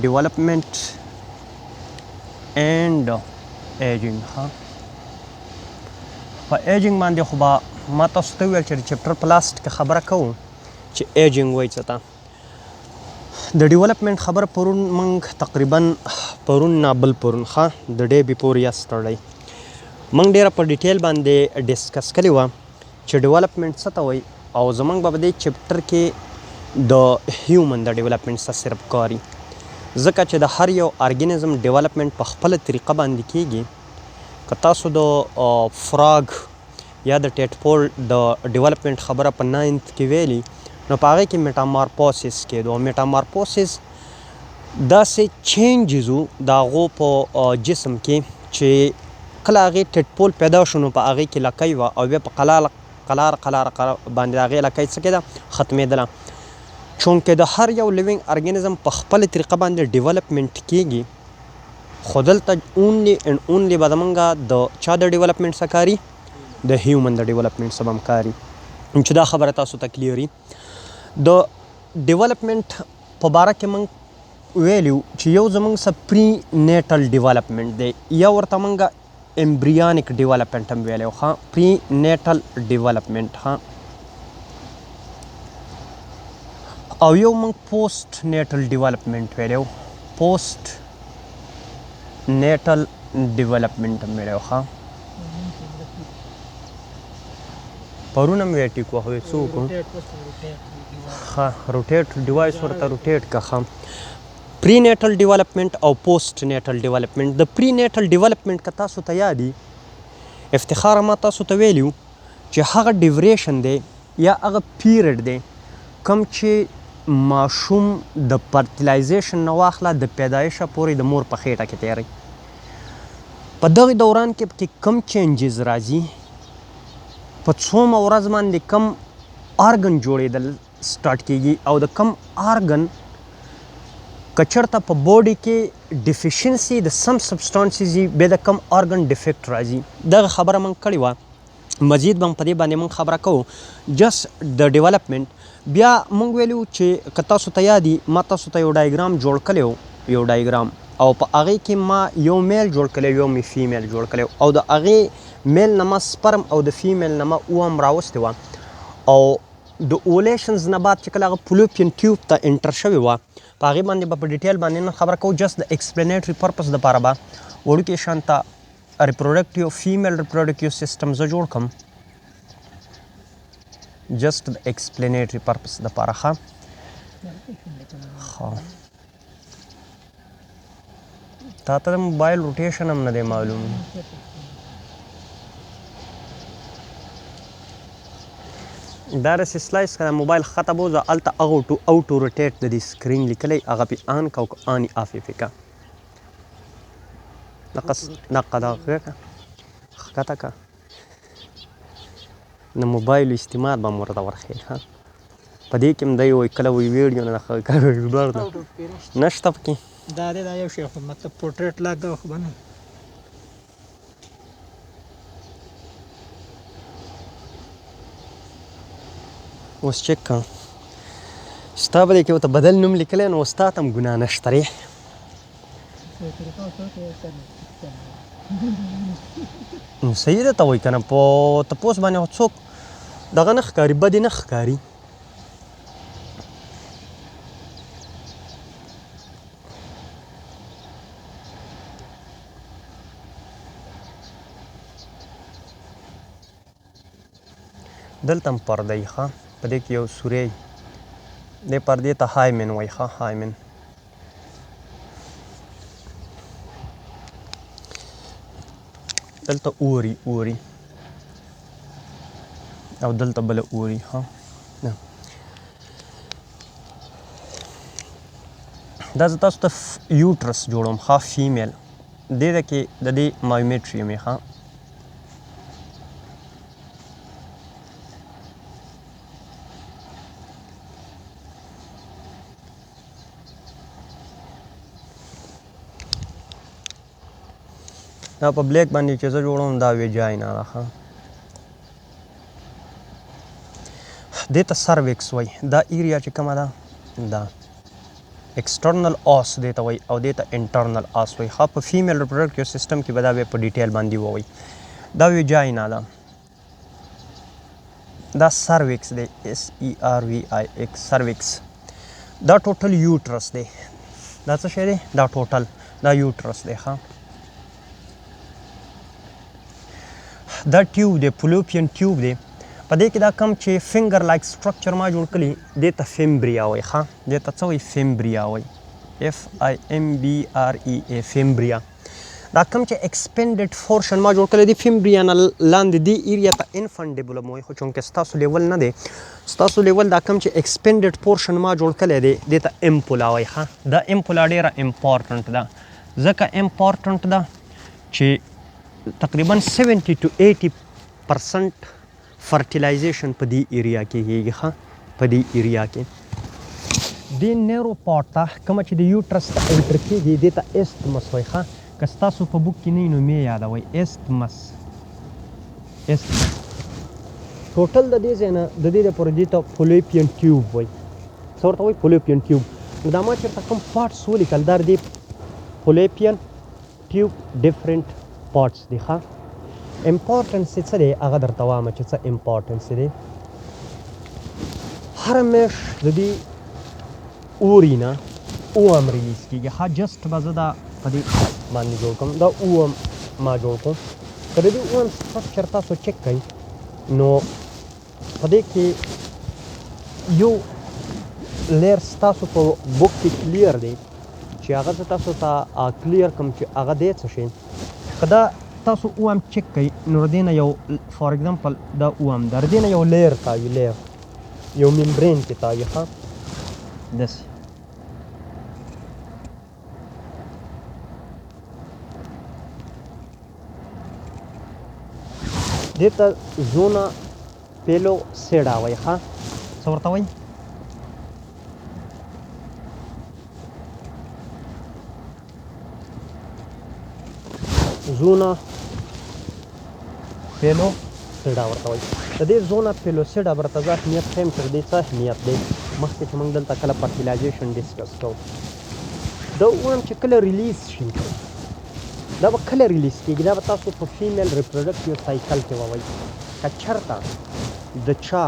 development and aging ها په ایجنګ باندې خو به ما تاسو ته وویل چې د چپټر په لاست کې خبره کوو چې ایجنګ وایي څه ته د ډیولپمنټ خبره پرون موږ تقریبا پرون نه بل پرون ښه د ډے بیفور یسټرډی موږ ډېره په ډیټیل باندې ډسکس کړې وه چې ډیولپمنټ څه ته وایي او زموږ به په دې چپټر کې د هیومن د ډیولپمنټ څخه صرف کاري ځکه چې د هر یو ارګینزم ډیولپمنټ په خپله طریقه باندې کیږي که تاسو د فراګ یا د ټیټپول د ډیولپمنټ خبره په 9th کې ویلي نو په هغې کې میټامارفوسس کېدو او میټامارفوسس داسې چینجز وو د هغو په جسم کې چې کله هغې ټیټپول پیدا شو نو په هغې کې لکۍ وه او بیا په قلاره باندې د هغې لکۍ څه کېده ختمېدله چونکې د هر یو لیوینګ ارګینزم په خپله طریقه باندې ډیولپمنټ کیږي خو دلته اونلی اینډ اونلی به زمونږ د چا د ډیولپمنټ څه کاري د هیومن د ډیولپمنټ څه به هم کاري چې دا خبره تاسو ته کلیري د ډیولپمنټ په باره کې موږ ویلو چې یو زموږ څه پری نیټل ډیولپمنټ دی یا ورته موږ امبریانیک ډیولپمنټ هم ویلی ښه پری نیټل ډیولپمنټ ښه او یو موږ پوسټ نیټل ډیولپمنټ ویلی پوسټ نیټل ډیولپمنټ هم ویلی ښه پرون هم وی ټیک وخت څه وکړو ښه روټیټ ډیوایس ورته روټیټ که ښه پری نیټل ډیولپمنټ او پوسټ نیټل ډیولپمنټ د پری نیټل ډیولپمنټ که تاسو ته یادي افتخاره ما تاسو ته ویلي چې هغه ډیوریشن دی یا هغه پیریډ دی کوم چې ماشوم د فرټیلایزیشن نه واخله د پیدایشه پورې د مور په خېټه کې تیری په دغه دوران کې پکې کم چینجز راځي په څومره ورځ باندې کم آرګن جوړېدل سټارټ کیږي او د کم آرګن که چېرته په باډي کې ډیفیشنسي د سم سبسټانسز وي بیا د کم آرګن ډیفیکټ راځي دغه خبره موږ کړې وه مزید به په دې باندې موږ خبره کوو جست د ډیولپمنټ بیا موږ ویلو چې که تاسو ته یادي ما تاسو ته یو ډایګرام جوړ کړی یو ډایګرام او په هغې کې ما یو میل جوړ کړی یو مې فیمیل جوړ کړی او د هغې میل نه ما سپرم او د فیمیل نه ما اوم راوستې وه او د اولیشنز نه بعد چې کله هغه فلوپین ټیوب ته انټر شوې وه په هغې باندې به په ډیټیل باندې نن خبره کوو جست د ایکسپلینیټري پرپز دپاره به وړوکې شان ته ریپروډکټیو فیمیل ریپروډکټیو سیسټم زه جوړ کړم جست د ایکسپلینیټري پرپز دپاره ښه تا ته د موبایل روټیشن هم نه دی معلوم دا رسې سلایس که د موبایل ښکته بوځه هلته اوټو روټیټ د دې سکرین لیکلی هغه پې آن که او که آن یې آف یې پې که دقه دغه که ښکته که د موبایل استعمال به م ورته ورښیي ښه په دې کې هم دی وایي کله وایي ویډیو نه ده نشته پکې دا دی دا یو شی خو مطلب پورټریټ لاک دغه خو به نه اوس چک کړه ستا به دې کې ورته بدل نوم لیکلی نو ستا ته هم ګناه نشته ری نو صحیح ده ته وایي که نه په تپوس باندې خو څوک دغه نه ښکاري بدې نه ښکاري دلته هم پرده یي ښه په دې کې یو سوری دې پردې ته هایمن وایي ښه هایمن دلته اوري او دلته بله اوري ښه دا زه تاسو ته یوټرس جوړوم ښه فیمیل دې ده کې د دې مایومیټریوم یې ښه دا په بلیک باندې چې زه جوړوم دا ویجاینا ده ښه دې ته سروکس وایي دا ایریا چې کومه ده دا ایکسټرنل اوس دې ته وایي او دې ته انټرنل اوس وایي. ښه په فیمیل ریپروډکټیو سیستم کې به دا بیا په ډیټیل باندې ووایي. دا ویجاینا ده، دا سروکس دی SERVIX سروکس. دا ټوټل یوټرس دی. دا څه شی دی؟ دا ټوټل دا یوټرس دی. ښه دا ټیوب دی، فلوپین ټیوب دی. په دې کې دا کم چې فنګر لایک سټرکچر ما جوړ کړي دې ته فیمبریا وایي. ښه دې ته څه وایي؟ فیمبریا وایي. FIMBREA فیمبریا. دا کم چې ایکسپینډډ پورشن ما جوړ کړی دی فیمبریا نه لاندې دې ایریا ته انفنټیبولم وایي. خو چونکې ستاسو لیول نه دی، ستاسو لیول دا کم چې ایکسپینډډ پورشن ما جوړ کړی دی دې ته امپولا وایي. ښه دا امپولا ډېره امپارټنټ ده. ځکه امپارټنټ ده چې تقریبا 70 to 80% فرټیلایزیشن په دې ایریا کې کېږي. ښه په دې ایریا کې دې نیرو پارټ ته کومه چې د یوټرس ته انټر کېږي دې ته ایسټمس وایي. ښه که ستاسو په بوک کې نه وي نو مې یادوئ ایسټمس. ټوټل د دې ځای نه د دې دپاره دې ته فلوپین ټیوب وایي. څه ورته وایي؟ فلوپین ټیوب. نو دا ما چېرته کوم پارټس ولیکل دا دې فلوپین ټیوب ډفرنټ پارټس دي. ښه امپارټنس یې څه دی هغه درته وایم چې څه امپارټنس دی. هره میاشت د دې اوري نه اوم ریلیز کېږي. ښه جسټ به زه دا په دې باندې جوړ کړم. دا اوم ما جوړ کړم. که د دې اوم سټرکچر تاسو چک کړئ نو په دې کې یو لیر ستاسو په بوک کې کلیر دی چې هغه زه تاسو ته کلیر کړم چې هغه دی څه شی. که دا تاسو اوم چک کړئ نو د دې نه یو فار ایگزامپل دا اوم ده، د دې نه یو لیر تاوي، لیر یو ممبرین کې تاوي. ښه داسې دې ته زونا پیلوسیډا وایي. ښه څه ورته وایي؟ زونا پیلوسیډا ورته وایي. د دې زونا پیلوسیډا ورته زه اهمیت ښیم چې د دې څه اهمیت دی. مخکې چې موږ دلته کله فرټیلایزیشن ډسکس کوو دا وایم چې کله ریلیز شي دا به کله ریلیز کېږي؟ دا به تاسو په فیمیل ریپروډکټیو سایکل کې ووایي. که چېرته د چا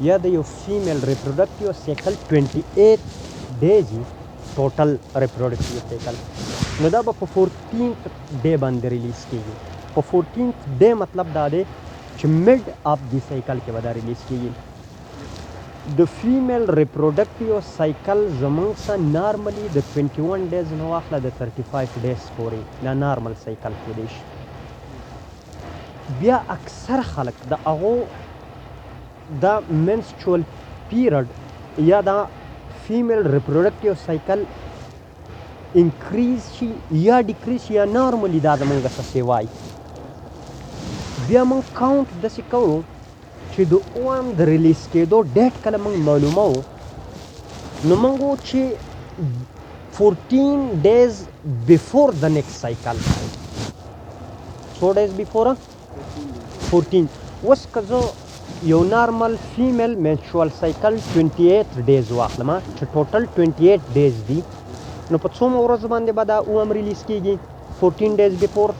یا د یو فیمیل ریپروډکټیو سایکل 28 ډیز وي ټوټل ریپروډکټیو سایکل نو دا به په 14th ډے باندې ریلیز کېږي. په 14th ډے مطلب دا دی چې میډ اف دی سایکل کې به دا ریلیز کېږي. د فیمیل ریپروډکټیو سایکل زموږ څه نارملي د 21 ډیز نه واخله د 35 ډیز پورې دا نارمل سایکل کېدی شي. بیا اکثر خلک د هغو دا منسچوال پیریډ یا دا فیمیل ریپروډکټیو سایکل انکریز شي یا ډیکریز شي یا نارملي دا زموږ څه سیوای. بیا موږ کاونټ داسې کوو چې د اوم د ریلیز کېدو ډیټ کله موږ معلوموو نو موږ وو چې 14 days before the next cycle. 4 days before 14. اوس که زه یو نارمل فیمیل menstrual cycle 28 days واخلم چې ټوټل 28 days دي نو په څومره ورځو باندې به دا اوم ریلیز کېږي؟ 14 days before.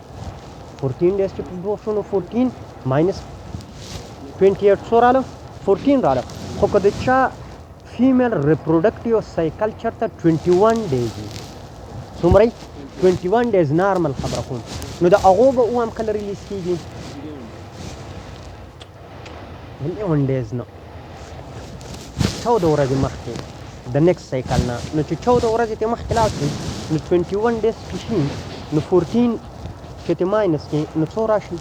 14 days چې په دوه شو نو 14 minus 28 څو راله؟ 14 راله. خو که د چا فیمیل ریپروډکټیو سایکل چېرته 21 days وي څومره 21 days نارمل خبره کوم نو د هغو به اوم کله ریلیز کېږي؟ 11 days نه 14 ورځې مخکې د نیکسټ سایکل نه. نو چې 14 ورځې ته مخکې لاړ شي نو 21 days چې شي نو 14 چې ته ماینس کړې نو څو راشي؟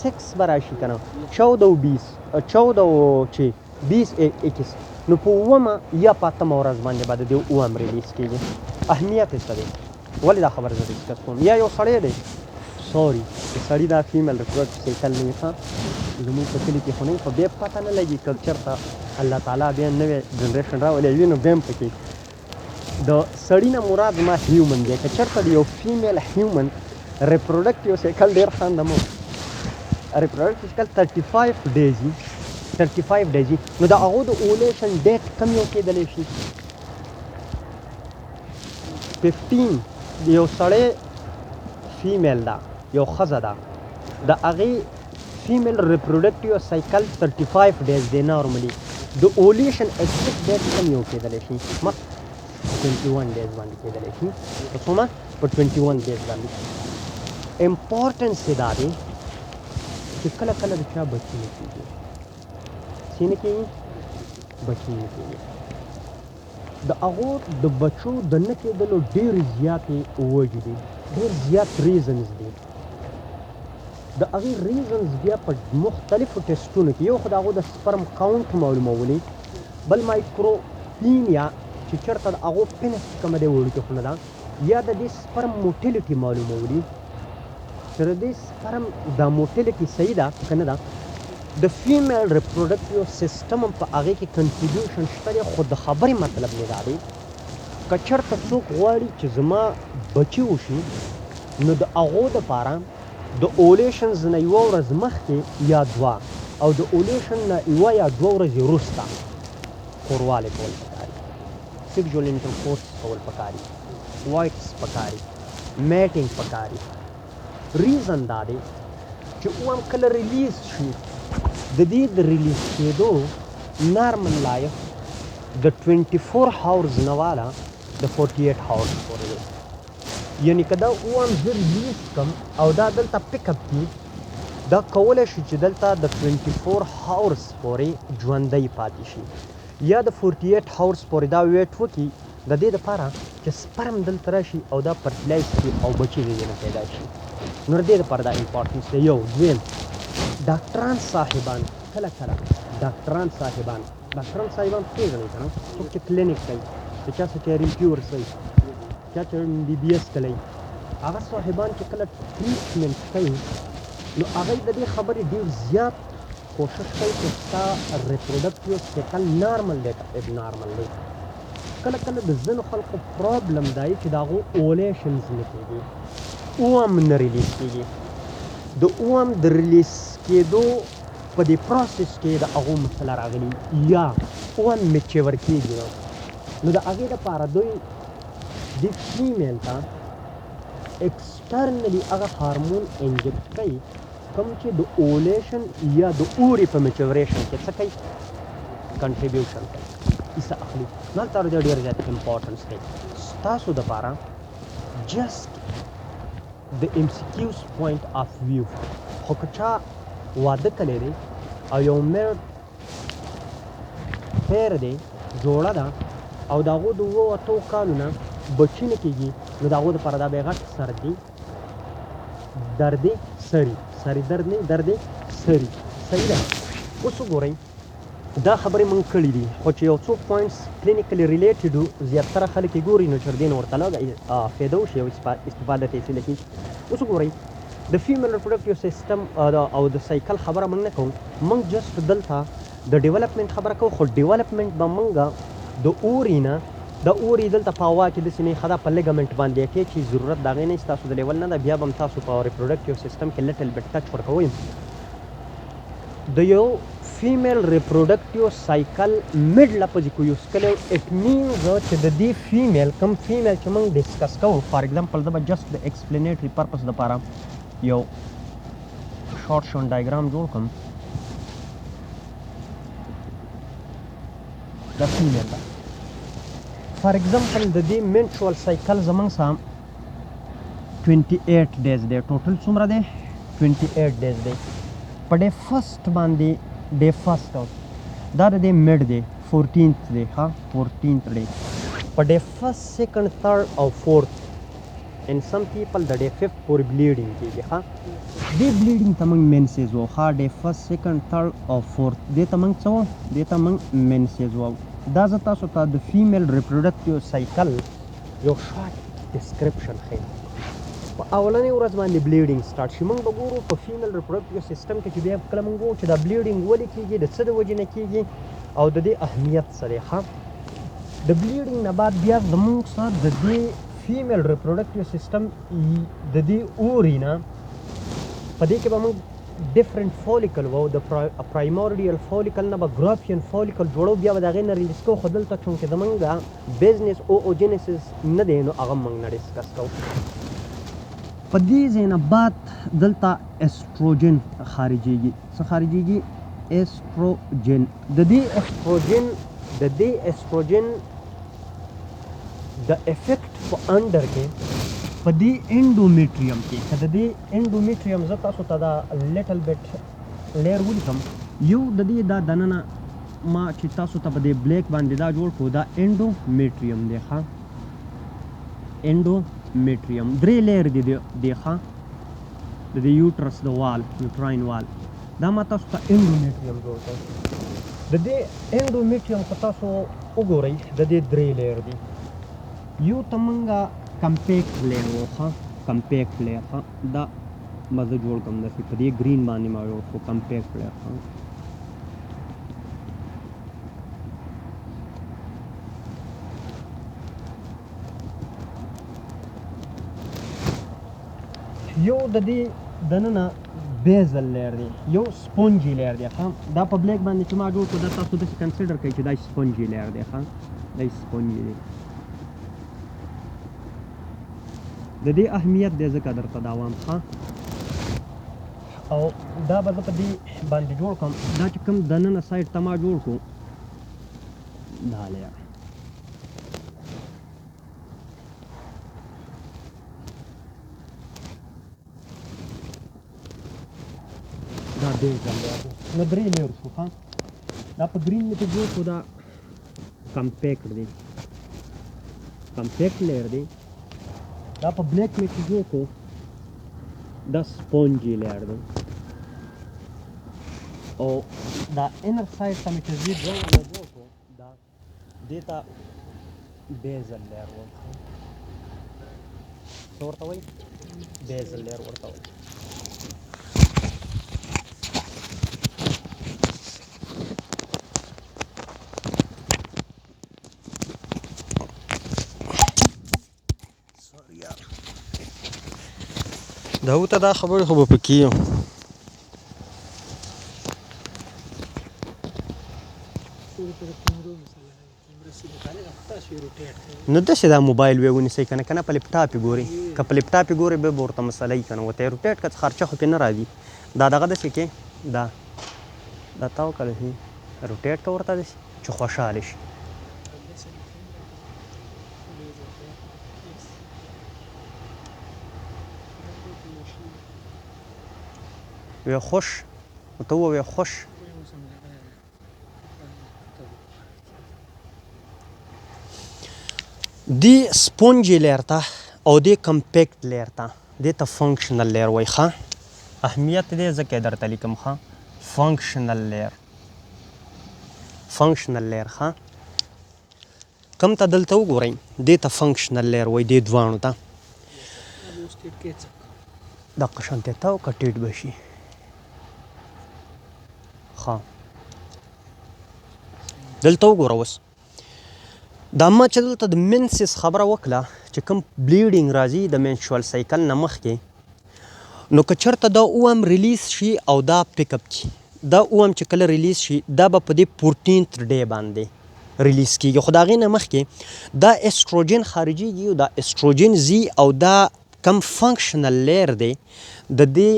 6 به راشي که نه 14 او 20 14 چې 20 اکس نو په اومه یا په اتمه ورځ باندې به د دې اوم ریلیز کېږي. اهمیت یې څه دی؟ ولې دا خبره زه ډسکس کوم؟ یا یو سړی دی سوري د سړي دا فیمیل ریپروډکټیو سایکل نه وي ښه زموږ په کلي کې خو نه وي خو بیا پته نه لګي که چېرته الله تعالی بیا نوی جنریشن راولي وي نو بیا هم پکې د سړي نه مراد ما هیومن دی. که چېرته د یو فیمیل هیومن ریپروډکټیو سایکل ډېر خاندم ریپروډکټیو سایکل 35 days وي 35 days نو د هغو د اوولیشن ډیټ کم یو کېدلی شي؟ 15 یو سړی فیمیل ده یو ښځه ده د هغې فیمیل ریپروډکټیو سایکل 35 ډیز دی نارملي د اولیشن ایکزیکټ ډیټ کم یو کېدلی شي 21 ډیز باندې کېدلی شي په څومره په 21 ډیز باندې امپورټنس یې دا دی چې کله کله د چا بچي نه کېږي څه نه کېږي بچي نه کېږي د هغو د بچو د نه کېدلو ډېرې زیاتې وجې دي ډېر زیات ریزنز دي د هغې ریزنز بیا په مختلفو ټیسټونو کې یو خو د هغو د سپرم کاونټ معلومولي بل مایکروپینیا چې چېرته د هغو پینس کومه دی وړوکې خونه ده یا د دې سپرم موټیلیټي معلومولي چې د دې سپرم دا موټیلیټي صحیح ده که نه ده د فیمیل ریپروډکټیو سیسټم هم په هغې کې کنټریبیوشن شته دی خو د خبرې مطلب مې دا دی که چېرته څوک غواړي چې زما بچي وشي نو د هغو دپاره د اولیشنز نه یوه ورځ مخکې یا دوه او د اولیشن نه یوه یا دوه ورځې وروسته خوروالی کول پکاري سیکژوال انټرکورس کول پکاري وایټس پکاري میټینګ پکاري ریزن دا دی چې او هم کله ریلیز شي د دې د ریلیز کېدو نارمل لایف د 24 هاورز نه والا د 48 هاورز پورې دی یعنی که دا او هم زه ریلیز کم او دا دلته پک اپ کړي دا کولی شي چې دلته د 24 هاورز پورې ژوندی پاتې شي یا د 48 هاورز پورې دا ویټ وکړي د دې دپاره چې سپرم دلته راشي او دا فرټیلایز کړي او بچي د دې نه پیدا شي نو د دې دپاره دا امپورټنس دی یو دویم ډاکټران صاحبان کله کله ډاکټران صاحبان پېژنئ که نه څوک چې کلینیک کوي چې چا څه چې ریپیور کوي چا چې MBBS کوي هغه صاحبان چې کله ټریټمنټ کوي نو هغوی د دې خبرې ډېر زیات کوشش کوي چې ستا ریپروډکټیو سیکل نارمل دی که ابنارمل دی کله کله د ځینو خلکو پرابلم دا چې د هغو اولیشنز نه کېږي او هم نه ریلیز کېږي د او هم د ریلیز کېدو په دې پروسس کې د هغو مسله راغلي یا او هم میچور کېږي نو د هغې دپاره دوی د فیمیل ته ایکسټرنلی هغه هارمون انجکټ کوي کوم چې د اولیشن یا د اوري په میچوریشن کې څه کوي کنټریبیوشن کوي حصه اخلي نو هلته د ډېر زیات امپورټنس دی ستاسو دپاره جسټ د MCQs پوینټ آف ویو خو که چا واده کلی دی او یو میړ پیر دی جوړه ده او د هغو د 28 کالو نه بچي نه کېږي نو د هغو دپاره دا بیا غټ سر دی درد سری درد نه درد سری صحیح ده اوس وګورئ دا خبرې مونږ کړي دي خو چې یو څو پوینټس کلینیکلی ریلیټډ وو زیاتره خلک یې ګوري نو چې دې نه ورته لږ فایده وشي او استفاده ترې حاصله کړي اوس وګورئ د فیمیل ریپروډکټیو سیسټم او د سایکل خبره مونږ نه کوو مونږ جسټ دلته د ډیولپمنټ خبره کوو خو ډیولپمنټ به مونږ د اوري نه د اوري دلته په هوا کې داسې نه ښه ده په لیګمنټ باندې اټیچ چې ضرورت د هغې نه ستاسو د لیول نه ده بیا به هم تاسو په ریپروډکټیو سیسټم کې لټل بټ ټچ ورکوئ د یو فیمیل ریپروډکټیو سایکل مډ لفظ کو یوز کړی اټ مینز چې د دې فیمیل کم فیمیل چې موږ ډسکس کوو فار ایگزامپل زه به جسټ د ایکسپلینیټري پرپس دپاره یو شارټ شون ډایګرام جوړ کړم دا فیمیل ده فار ایگزامپل د دې منچوال سایکل زموږ سره 28 ډیز دی ټوټل څومره دی 28 ډیز دی په ډے فرسټ باندې ډے فرسټ دا د دې مډ دی 14th دی ها 14th ډے په ډے فرسټ سیکنډ تھرډ او فورث ان سم پیپل د ډے 5th پورې بلیډینګ کېږي ها دې بلیډینګ ته موږ مینسیز وو ها ډے فرسټ سیکنډ تھرډ او فورث دې ته موږ څه وو دې ته موږ مینسیز وو دا زه تاسو ته د فیمیل ریپروډکټیو سایکل یو شارټ ډسکرپشن ښیم په اولنۍ ورځ باندې بلیډینګ سټارټ شي موږ به ګورو په فیمیل ریپروډکټیو سیسټم کې چې بیا کله موږ وګورو چې دا بلیډینګ ولې کېږي د څه د وجې نه کېږي او د دې اهمیت څه دی ښه د بلیډینګ نه بعد بیا زموږ سره د دې فیمیل ریپروډکټیو سیسټم د دې اوري نه په دې کې به موږ ډیفرنٹ فولیکل و د پرایمورډیل فولیکل نه به ګرافین فولیکل جوړو بیا به د هغې نه ریلیز کوو خو دلته چونکې زمونږ بزنس اوجینسس نه دی نو هغه موږ نه ډسکس کوو په دې ځای نه بعد دلته استروجن خارجېږي څه خارجېږي استروجن د دې استروجن د افیکټ په انډر کې په دې انډومیټریم کې که د دې انډومیټریم زه تاسو ته دا لیټل بیټ لیر ولیکم یو د دې دا دننه ما چې تاسو ته په دې بلیک باندې دا جوړ کړو دا انډومیټریم دی ښه انډومیټریم درې لیر دی ښه د دې یوټرس د وال یوټراین وال دا ما تاسو ته انډومیټریم جوړ کړو د دې انډومیټریم که تاسو وګورئ د دې درې لیر دی یو ته مونږه کمپیکټ لیر و ښه کمپیکټ لیر ښه دا به زه جوړ کړم داسې په دې ګرین باندې ما جوړ کړو کمپیکټ لیر ښه یو د دې دننه بیزل لیر دی یو سپونجي لیر دی ښه دا په بلیک باندې چې ما جوړ کړو دا تاسو داسې کنسیډر کوئ چې دا سپونجي لیر دی ښه دا سپونجي دی د دې اهمیت دی ځکه درته دا وایم ښه او دا به زه په دې باندې جوړ کړم دا چې کوم دننه سایډ ته ما جوړ کړو دا لیر دا بیزل لیر دی نو درې لیر شو ښه دا په ګرین مې چې جوړ کړو دا کمپیکټ دی کمپیکټ لیر دی دا په بلیک کې چې جوړ کړو دا سپونجي لیر دی او دا انر سایډ ته مې چې زه جوړ کړو دا دې ته بیزل لیر وایي څه ورته وایي بیزل لیر ورته وایي دا ته دا خبرې خو به پکې یم نو داسې دا موبایل وی ونیسئ که نه که نه په لپټاپ یې ګورئ که په لپټاپ یې ګورئ بیا به ورته مسله وي که نه ورته یې روټیټ کړه خرچه خو پرې نه راځي دا دغه داسې کې دا تا وکړه روټیټ که ورته داسې چې خوشحاله شي وی خوش ورته ووایه خوش دی سپونجي لیر ته او دی کمپیکټ لیر ته دې ته فنکشنل لیر وایي ښه اهمیت دی ځکه یې درته لیکم ښه فنکشنل لیر ښه کوم ته دلته وګورئ دې ته فنکشنل لیر وایي دې دواړو ته دقه شانتې ته وکړه ټیټ به شي ښه دلته وګوره اوس دا ما چې دلته د منسس خبره وکړه چې کوم بلیډینګ راځي د منشوال سایکل نه مخکې نو که چېرته دا اوم ریلیز شي او دا پیک اپ کړي دا اوم چې کله ریلیز شي دا به په دې 14th ډے باندې ریلیز کیږي خو د هغې نه مخکې دا استروجن خارجېږي او دا استروجن ځي او دا کم فنکشنل لیر دی د دې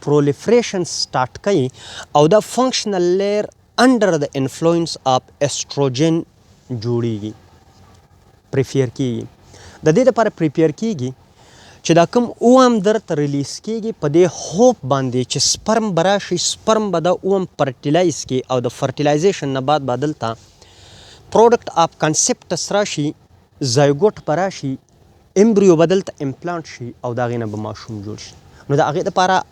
پرولیفریشن سټارټ کوي او دا فنکشنل لیر انډر د انفلوئنس اف استروجن جوړیږي پریفیر کیږي د دې لپاره پریپیر کیږي چې دا کوم اوم درته ریلیز کیږي په دې هوپ باندې چې سپرم به راشي سپرم به دا اوم فرټیلایز کړي او د فرټیلایزیشن نه بعد به دلته پروډکټ اف کنسپټس راشي زایګوټ به راشي امبریو به دلته امپلانټ شي او د هغې نه به ماشوم جوړ شي نو د هغې دپاره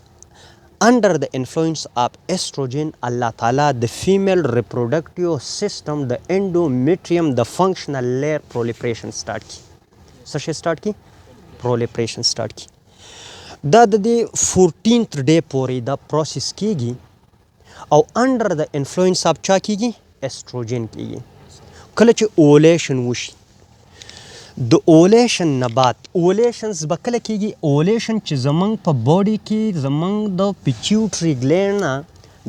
under the influence of estrogen Allah Ta'ala the female reproductive system the endometrium the functional layer proliferation start کی څه شی start کی proliferation start کی دا د دې 14th ډے پورې دا پروسس کیږي او under the influence of چا کیږي estrogen کیږي کله چې اوولیشن وشي د اولیشن نه بعد اولیشنز به کله کېږي اولیشن چې زمونږ په باډي کې زمونږ د پیچیوټري ګلینډ نه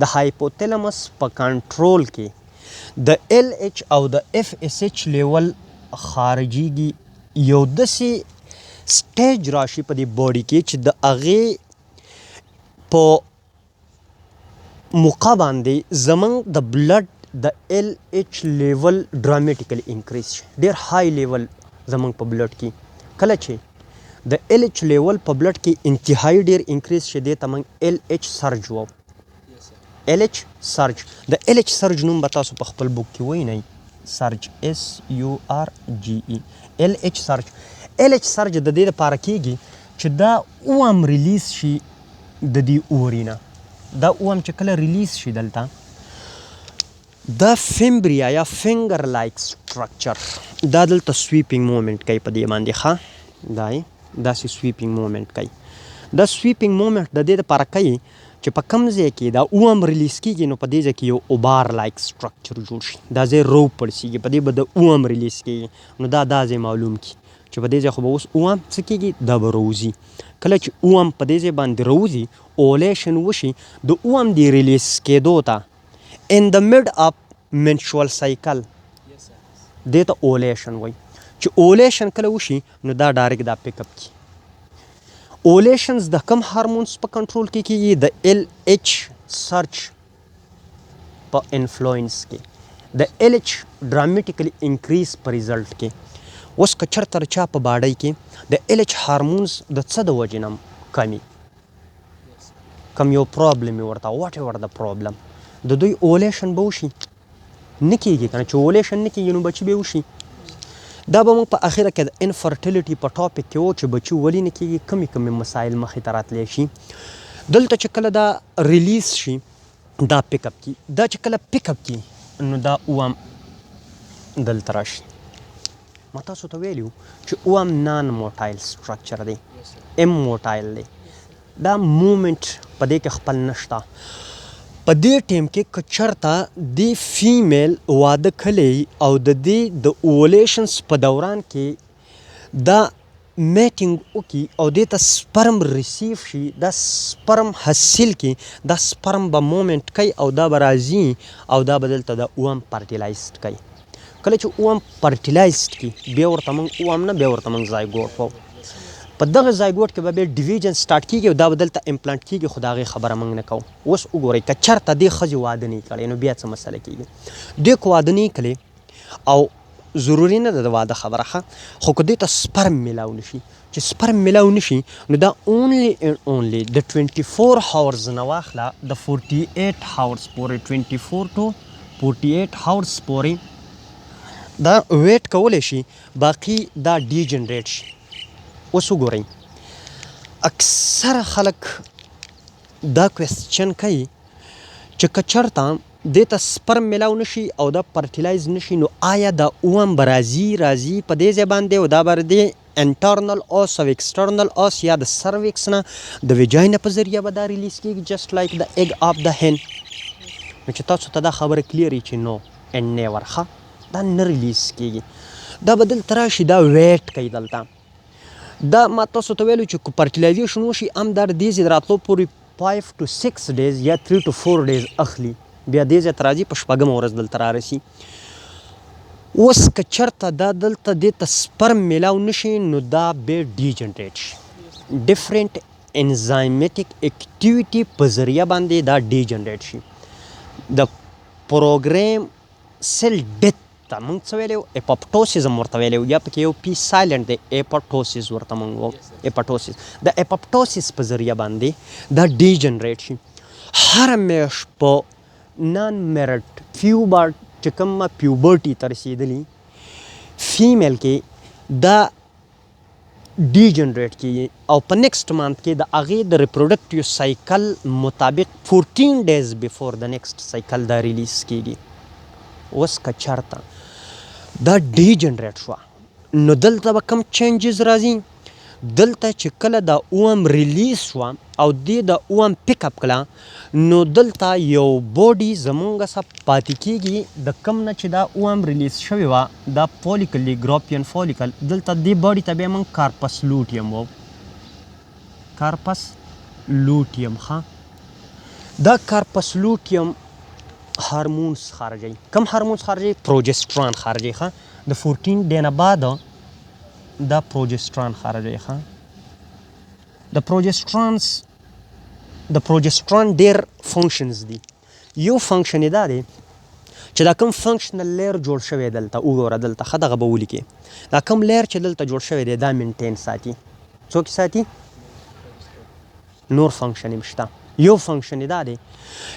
د هایپوتلمس په کنټرول کې د ایل ایچ او د اف اس ایچ لیول خارجیږي یو داسې سټیج راشي په دې باډي کې چې د هغې په موقع باندې زمونږ د بلډ د ایل ایچ لیول ډرامیټیکلی انکریز شي ډېر های لیول زمونږ په بلډ کې کله چې د ایل ایچ لیول په بلډ کې انتهایی ډېر انکریز شي دې ته موږ ایل ایچ سرج وو ایل ایچ سرج د ایل ایچ سرج نوم به تاسو په خپل بوک کې وینئ سرج اس یو آر جی ای ایل ایچ سرج ایل ایچ سرج د دې لپاره کېږي چې دا اوم ریلیز شي د دې اوري نه دا اوم چې کله ریلیز شي دلته دا فیمبریا یا فنگر لایک سټرکچر دا دلته سویپینګ مومنټ کوي په دې باندې ښه دا یې داسې سویپینګ مومنټ کوي دا سویپینګ مومنټ د دې لپاره کوي چې په کوم ځای کې دا اوم ریلیز کېږي نو په دې ځای کې یو اوبار لایک سټرکچر جوړ شي دا ځای رو پړسېږي په دې به د اوم ریلیز کېږي نو دا ځای معلوم کړي چې په دې ځای خو به اوس اوم څه کېږي دا به روځي کله چې اوم په دې ځای باندې روځي اولیشن وشي د اوم دی ریلیز کېدو ته in the mid of menstrual cycle دې ته اولیشن وایي چې اولیشن کله وشي نو دا ډایرکټ دا پیک اپ کی اولیشنز د کم هارمونز په کنټرول کې کېږي د ایل ایچ سرچ په انفلوئنس کې د ایل ایچ ډرامیټیکلی انکریز په ریزلټ کې اوس که چېرته چا په باډۍ کې د ایل ایچ هارمونز د څه د وجې نه کمي کم یو پرابلم یې ورته واټ ایور د پرابلم د دوی اولیشن به وشي نه کېږي که نه چې اولیشن نه کېږي نو بچي به وشي دا به موږ په اخره کې د انفرټیلیټي په ټاپک کې و چې بچي ولې نه کېږي کمې مسایل مخې ته راتلی شي دلته چې کله دا ریلیز شي دا پیک اپ کی دا چې کله پیک اپ کی نو دا اوم دلته راشي ما تاسو ته ویلي چې اوم نان موټایل سټرکچر دی ام موټایل دی دا مومنټ په دې کې خپل نشته په دې ټیم کې که چېرته د فیمیل واده کلی او د دې د اولیشنس په دوران کې دا میټینګ وکړي او دې ته سپرم ریسیو شي دا سپرم حاصل کړي دا سپرم به مومنټ کوي او دا به راځي او دا به دلته د اوم پرټیلایزډ کوي کله چې اوم پرټیلایزډ کړي بیا ورته موږ اوم نه بیا ورته موږ زایګوټ وو په دغه زایګوټ کې به بیا ډیویژن سټارټ کېږي او دا به دلته امپلانټ کېږي خو د هغې خبره موږ نه کوو اوس وګورئ که چېرته دې ښځې واده نه یې کړی نو بیا څه مسله کېږي دې که واده نه یې کړی او ضروري نه ده د واده خبره ښه خو که دې ته سپرم میلاو نه شي چې سپرم میلاو نه شي نو دا اونلی اینډ اونلی د 24 هاورز نه واخله د 48 هاورز پورې 24 to 48 هاورز پورې دا ویټ کولی شي باقي دا ډیجنریټ شي اوس وګورئ اکثره خلک دا کوېسچن کوي چې که چېرته دې ته سپرم میلاو نه شي او دا پرټیلایز نه شي نو آیا دا اوم به راځي په دې ځای باندې او دا به د انټرنل اوس او ایکسټرنل اوس یا د سروکس نه د ویجاینه په ذریعه به دا ریلیز کېږي جسټ لایک د ایګ آف د هین نو چې تاسو ته دا خبره کلیري چې نو اینډ نیور ښه دا نه ریلیز کېږي دا به دلته راشي دا ویټ کوي دلته دا ما تاسو ته ویلو چې پرټیلایزیشن وشي هم دا د دې ځای راتلو پورې 5 to 6 days یا 3 to 4 days اخلي بیا دې ځای ته راځي په شپږمه ورځ دلته رارسي اوس که چېرته دا دلته دې ته سپرم میلاو نه شي نو دا بیا ډیجنریټ شي ډفرنټ انزایمټیک اکټیویټي په ذریعه باندې دا ډیجنریټ شي د پروګرام سیل ډیت ته موږ څه ویلی وو اپاپټوسیز هم ورته ویلی وو یا پکې یو پی سایلنټ دی اپاټوسیز ورته موږ وو اپاټوسیز د اپاپټوسیز په ذریعه باندې دا ډیجنریټ شي هره میاشت په نان میرټ فیوبر چې کومه پیوبرټي ته رسېدلي فیمیل کې دا ډیجنریټ کېږي او په نیکسټ منت کې د هغې د ریپروډکټیو سایکل مطابق 14 days بفور د نیکسټ سایکل دا ریلیز کېږي اوس که چېرته دا ډیجنریټ شوه نو دلته به کم چینجز راځي دلته چې کله دا اوم ریلیز شوه او دې د اوم پیک اپ کړه نو دلته یو بوډي زمونږ څخه پاتې کیږي د کم نه چې دا اوم ریلیز شوې وه دا فولیکل دی ګراپین فولیکل دلته دې بوډي ته بیا موږ کارپس لوټیم وو کارپس لوټیم ښه دا کارپس لوټیم هارمونز خارجوي کم هارمونز خارجوي پروجستران خارجوي ښه د 14 ډې نه بعد دا پروجستران خارجوي ښه د پروجستران ډېر فنکشنز دي یو فنکشن یې دا دی چې دا کوم فنکشنل لیر جوړ شوی دلته وګوره دلته ښه دغه به ولیکې دا کوم لیر چې دلته جوړ شوی دی دا مینټین ساتي څوک ساتي نور فنکشن یې شته یو فنکشن یې دا دی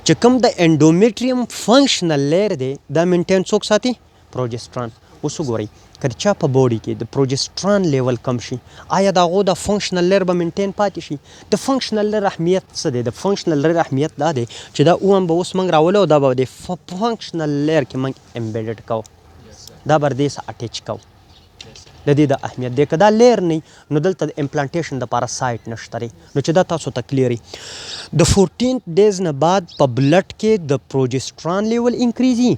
چې کوم د انډومیټریم فنکشنل لیر دی دا مینټین څوک ساتي پروجستران اوس وګورئ که د چا په بوډي کې د پروجستران لیول کم شي آیا د هغو د فنکشنل لیر به مینټین پاتې شي د فنکشنل لیر اهمیت څه دی د فنکشنل لیر اهمیت دا دی چې دا اوم به اوس موږ راولو دا به د فنکشنل لیر کې موږ امبیډډ کوو دا به دې سره اټیچ کوو د دې د اهمیت دی که دا لیر نه نو دلته د امپلانټیشن دپاره سایټ نشته دی نو چې دا تاسو ته کلیري د 14 ډیز نه بعد په بلډ کې د پروجستران لیول انکریزي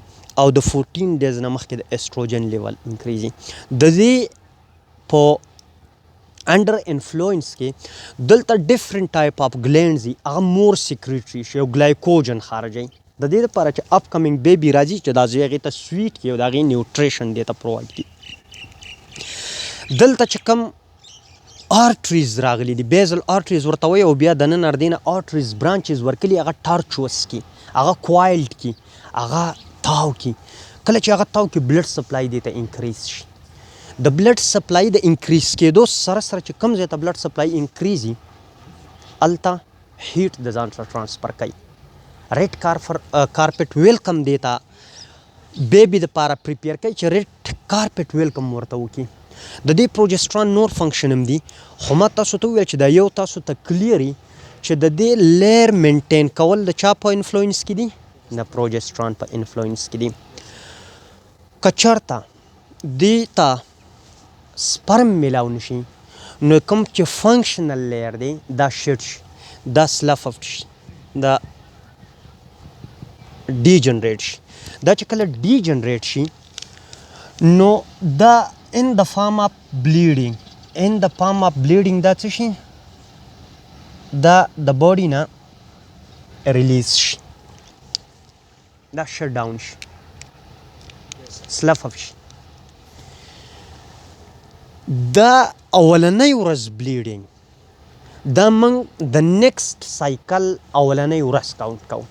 او د 14 ډیز نه مخکې د استروجن لیول انکریزي د دې په انډر انفلوئنس کې دلته ډفرنٹ ټایپ اف ګلینډز دي هغه مور سیکریټري شي او ګلایکوجن خارجوي د دې لپاره چې اپ کمینګ بیبي راځي چې دا زوی هغې ته سویټ کړي او د هغې نیوټریشن دې ته پرووایډ کړي دلته چې کوم آرټریز راغلي دي بیزل آرټریز ورته وایي او بیا د نن اردینه آرټریز برانچز ورکلي هغه ټارچوس کی هغه کوایلډ کی هغه تاو کی کله چې هغه تاو کی بلډ سپلای دی ته انکریز شي د بلډ سپلای د انکریز کېدو سره سره چې کوم ځای ته بلډ سپلای انکریزي هلته هیټ د ځان سره ټرانسفر کوي ریډ کارپټ ویلکم دی ته بیبي دپاره پریپیر کوي چې ریډ کارپټ ویلکم ورته وکړي د دې پروجستران نور فنکشن هم دي خو ما تاسو ته وویل چې دا یو تاسو ته کلیري چې د دې لیر مینټین کول د چا په انفلوئنس کې دي د پروجستران په انفلوئنس کې دي که چېرته دې ته سپرم میلاو نشي نو کوم چې فنکشنل لیر دی دا شټ شي دا سلف شي دا ډي جنریټ شي دا چې کله ډي جنریټ شي نو دا in the form of bleeding دا څه شي دا د باډي نه ریلیز شي دا شټ ډاون شي سلف شي دا اولنۍ ورځ بلیډینګ دا موږ د نیکسټ سایکل اولنۍ ورځ کاونټ کوو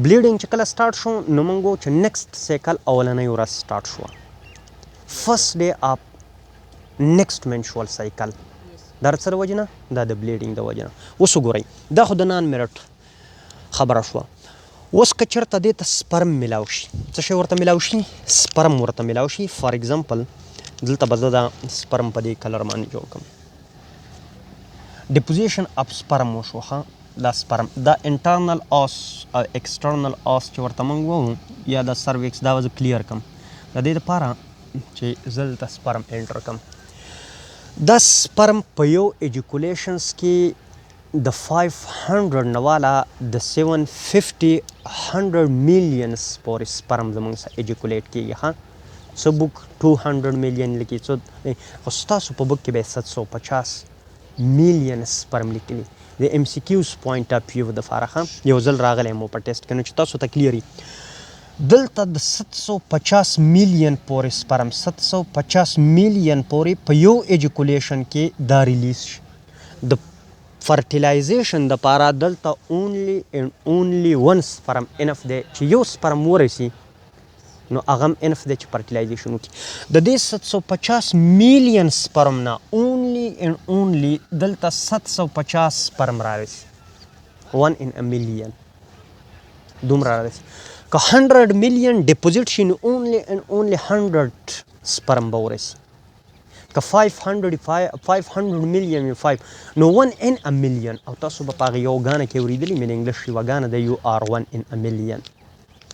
بلیډینګ چې کله سټارټ شو نو موږ وو چې نیکسټ سایکل اولنۍ ورځ سټارټ شوه فرست ډے اف نیکسټ منشوال سایکل دا د څه د وجې نه دا د بلیډینګ د وجې نه اوس وګورئ دا خو د نان میرټ خبره شوه اوس که چېرته دې ته سپرم میلاو شي څه شی ورته میلاو شي سپرم ورته میلاو شي فار ایگزامپل دلته به زه دا سپرم په دې کلر باندې جوړ کړم ډیپوزیشن اف سپرم وشوه دا سپرم دا انټرنل آس او ایکسټرنل آس چې ورته موږ ووایو یا د سرویکس دا به زه کلیر کړم د دې دپاره چې زه دلته سپرم انټر کړم دا سپرم په یو ایجوکولیشنس کې د 500 نه والا د 750 100 میلیونس پورې سپرم زموږ سره ایجوکولیټ کېږي ښه څه بک 200 میلیون لیکي څه خو ستاسو په بک کې به 750 میلیون سپرم لیکلي د ایم سی کیوز پوینټ اف ویو دپاره یو ځل راغلی مو په ټیسټ کې نو چې تاسو ته کلیري دلته د 750 میلیون پورې سپرم 750 میلیون پورې په یو ایجوکولیشن کې دا ریلیز شي د فرټیلایزیشن دپاره دلته اونلی ون سپرم انف دی چې یو سپرم ورسي نو هغه هم انف دی چې فرټیلایزیشن وکړي د دې 750 میلیون سپرم نه اونلی دلته 750 سپرم رارسي 1 in a million دومره رارسي که 100 میلیون ډیپوزیټ شي نو اونلی 100 سپرم به ورسي که 500 میلیون 5 نو 1 in a million او تاسو به په هغې یو ګانه کې اورېدلي مې د انګلیش یوه ګانه ده یو آر 1 in a million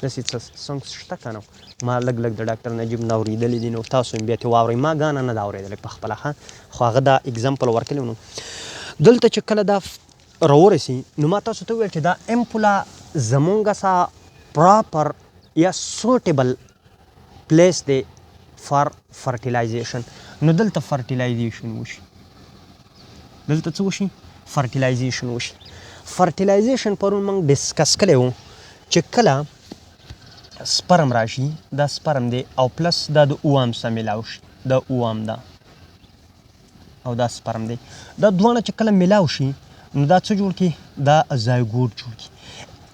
داسې څه سنګ شته که نه ما لږ د ډاکټر نجیب نه اورېدلي دي نو تاسو هم بیا ترې واورئ ما ګانه نه ده اورېدلی په خپله ښه خو هغه دا اګزامپل ورکړی نو دلته چې کله دا راورسي نو ما تاسو ته وویل چې دا امپولا زمونږ سا پراپر یا سوټیبل پلیس دی فار فرټیلایزیشن. نو دلته فرټیلایزیشن وشي، دلته څه وشي؟ فرټیلایزیشن وشي. فرټیلایزیشن پرون موږ ډسکس کړی و چې کله سپرم راشي، دا سپرم دی او پلس دا د اوام سره میلاو شي، دا اوام ده او دا سپرم دی، دا دواړه چې کله میلاو شي نو دا څه جوړ کړي؟ دا زایګوټ جوړ کړي.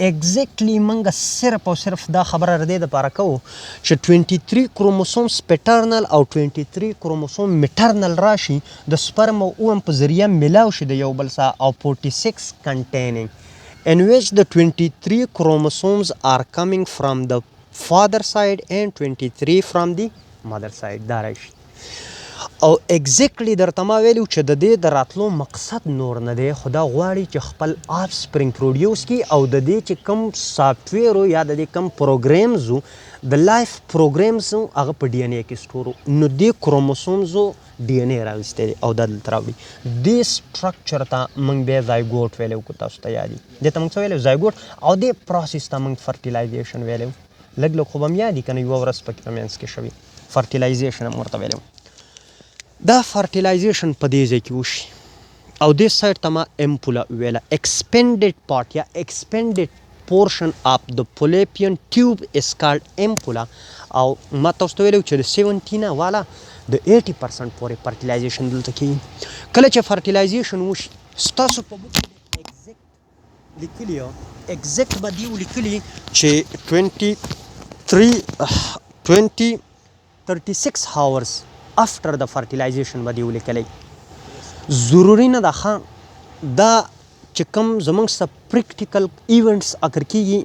ایگزیکټلی موږ صرف او صرف دا خبره د دې دپاره کوو چې 23 کروموسومز پیټرنل او 23 کروموسوم میټرنل راشي، د سپرم او اوم په ذریعه میلاو شي د یو بل سره، او 46 containing in which the 23 chromosomes are coming from the father side and 23 from the mother side. دا راشي او ایگزیکټلی درته ما ویلو چې د دې د راتلو مقصد نور نه دی، خو دا غواړي چې خپل آف سپرینګ پروډیوس کړي او د دې چې کوم سافټویر یا د دې کوم پروګرامز د لایف پروګرامز هغه په ډي ان اے کې سټور. نو دې کروموسومزو ډي ان اے راویستی دی او دا دلته راوړي. دې سټرکچر ته موږ بیا زایګوټ ویلی وو، تاسو ته یاد دي دې ته موږ څه ویلی زایګوټ، او دې پروسس ته موږ فرټیلایزیشن ویلی وو. لږ لږ خو به م یاد دي که نه، یوه ورځ پکې په منځ کې شوي فرټیلایزیشن هم ورته ویلی وو. دا فرټیلایزیشن په دې ځای کې وشي او دې سایډ ته ما امپولا ویله. ایکسپینډډ پارټ یا ایکسپینډډ پورشن اف د فلیپین ټیوب از کالډ امپولا، او ما تاسو ته ویلو چې د 17 والا د 80% پورې فرټیلایزیشن دلته کېږي. کله چې فرټیلایزیشن وشي ستاسو په بوک کې ایگزیکټ لیکلي یو، ایگزیکټ به دې ولیکلي چې 36 hours after the fertilization به دې ولیکلی. ضروري نه ده ښه دا چې کوم زموږ سره پریکټیکل ایونټس اکر کېږي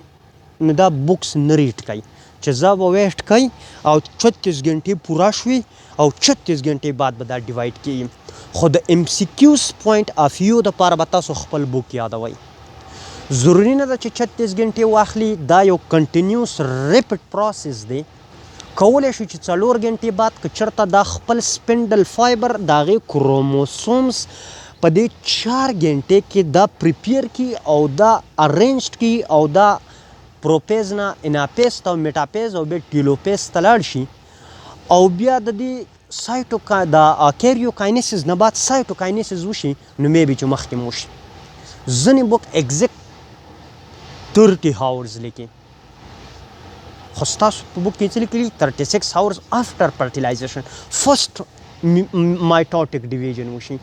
نو دا بکس نه ریډ کوي چې زه به ویسټ کوي او 36 ګنټې پوره شوي او 36 ګنټې بعد به دا ډیوایډ کېږي. خو د ایم سی کیوز پوینټ آف ویو دپاره به تاسو خپل بک یادوئ. ضروري نه ده چې 36 ګنټې واخلي، دا یو کنټینیوس ریپټ پروسس دی. کولی شي چې 4 ګنټې بعد که چېرته دا خپل سپینډل فایبر د هغې کروموسومز په دې 4 ګنټې کې دا پریپیر کړي او دا ارینجډ کړي او دا پروپیز نه اناپیز ته او میټاپیز او بیا ټیلوپیز ته لاړ شي، او بیا د دې د کیریوکاینیسز نه بعد سایټوکاینیسز وشي، نو میبي چې مخکې مو وشي. ځینې بک ایګزیکټ 30 hours لیکي، خو ستاسو په بک کې څه لیکلي 36 hours after fertilization first mitotic division وشي.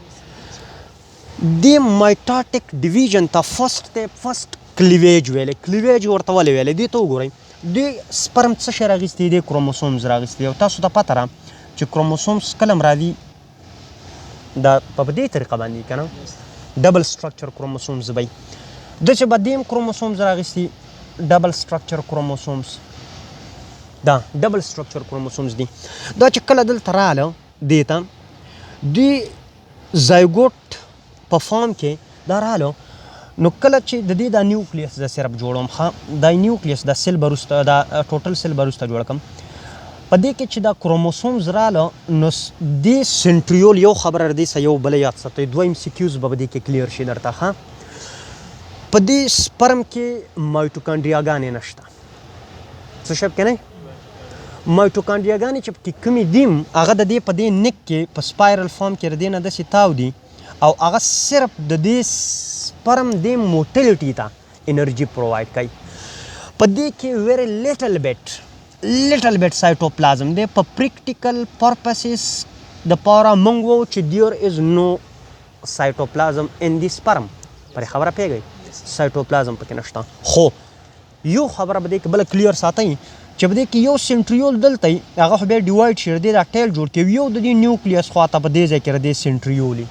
دې mitotic division ته first cleavage ویلی. cleavage ورته ولې ویلی؟ دې ته وګورئ، دې سپرم څه شی راغیستی دی؟ کروموسومز راغیستی. او تاسو ته پته ده چې کروموسومز کله هم راځي دا په دې طریقه باندې که نه ډبل سټرکچر کروموسومز به وي. ده چې به دې هم کروموسومز راغیستي ډبل سټرکچر کروموسومز، دا ډبل سټرکچر کروموسومز دي. دا چې کله دلته راغله دې ته دې زایګوټ په فارم کې دا راغله، نو کله چې د دې دا نیوکلیس زه صرف جوړوم، ښه دا نیوکلیس دا سیل به وروسته دا ټوټل سیل به وروسته جوړه کړم. په دې کې چې دا کروموسومز راغله نو دې سنټریول یو خبره دې سه یو بله یاد ساتئ، 2 MCQs به دې کې کلیر شي درته. ښه په دې سپرم کې مایټوکانډریاګانې نشته. څه شی کې نه؟ مایټوکانډریاګانې چې پکې کومې دي هغه د دې په دې نک کې په سپایرل فارم کې د دې نه داسې تاو دي، او هغه صرف د دې سپرم دې موټیلیټي ته انرژي پرووایډ کوي. په دې کې ویری لیټل بیټ سایټوپلازم دی. په پریکټیکل پرپسز دپاره موږ وو چې دیر از نو سایټوپلازم ان دی سپرم. پرې خبره پوهېږئ؟ سایټوپلازم پکې نشته. خو یو خبره به دې کې بله کلیر ساتئ چې په دې کې یو سنټریول دلته وي، هغه خو بیا ډیوایډ شي، د دې دا ټیل جوړ کړي. یو د دې نیوکلیس خواته په دې ځای کې د دې سنټریول وي،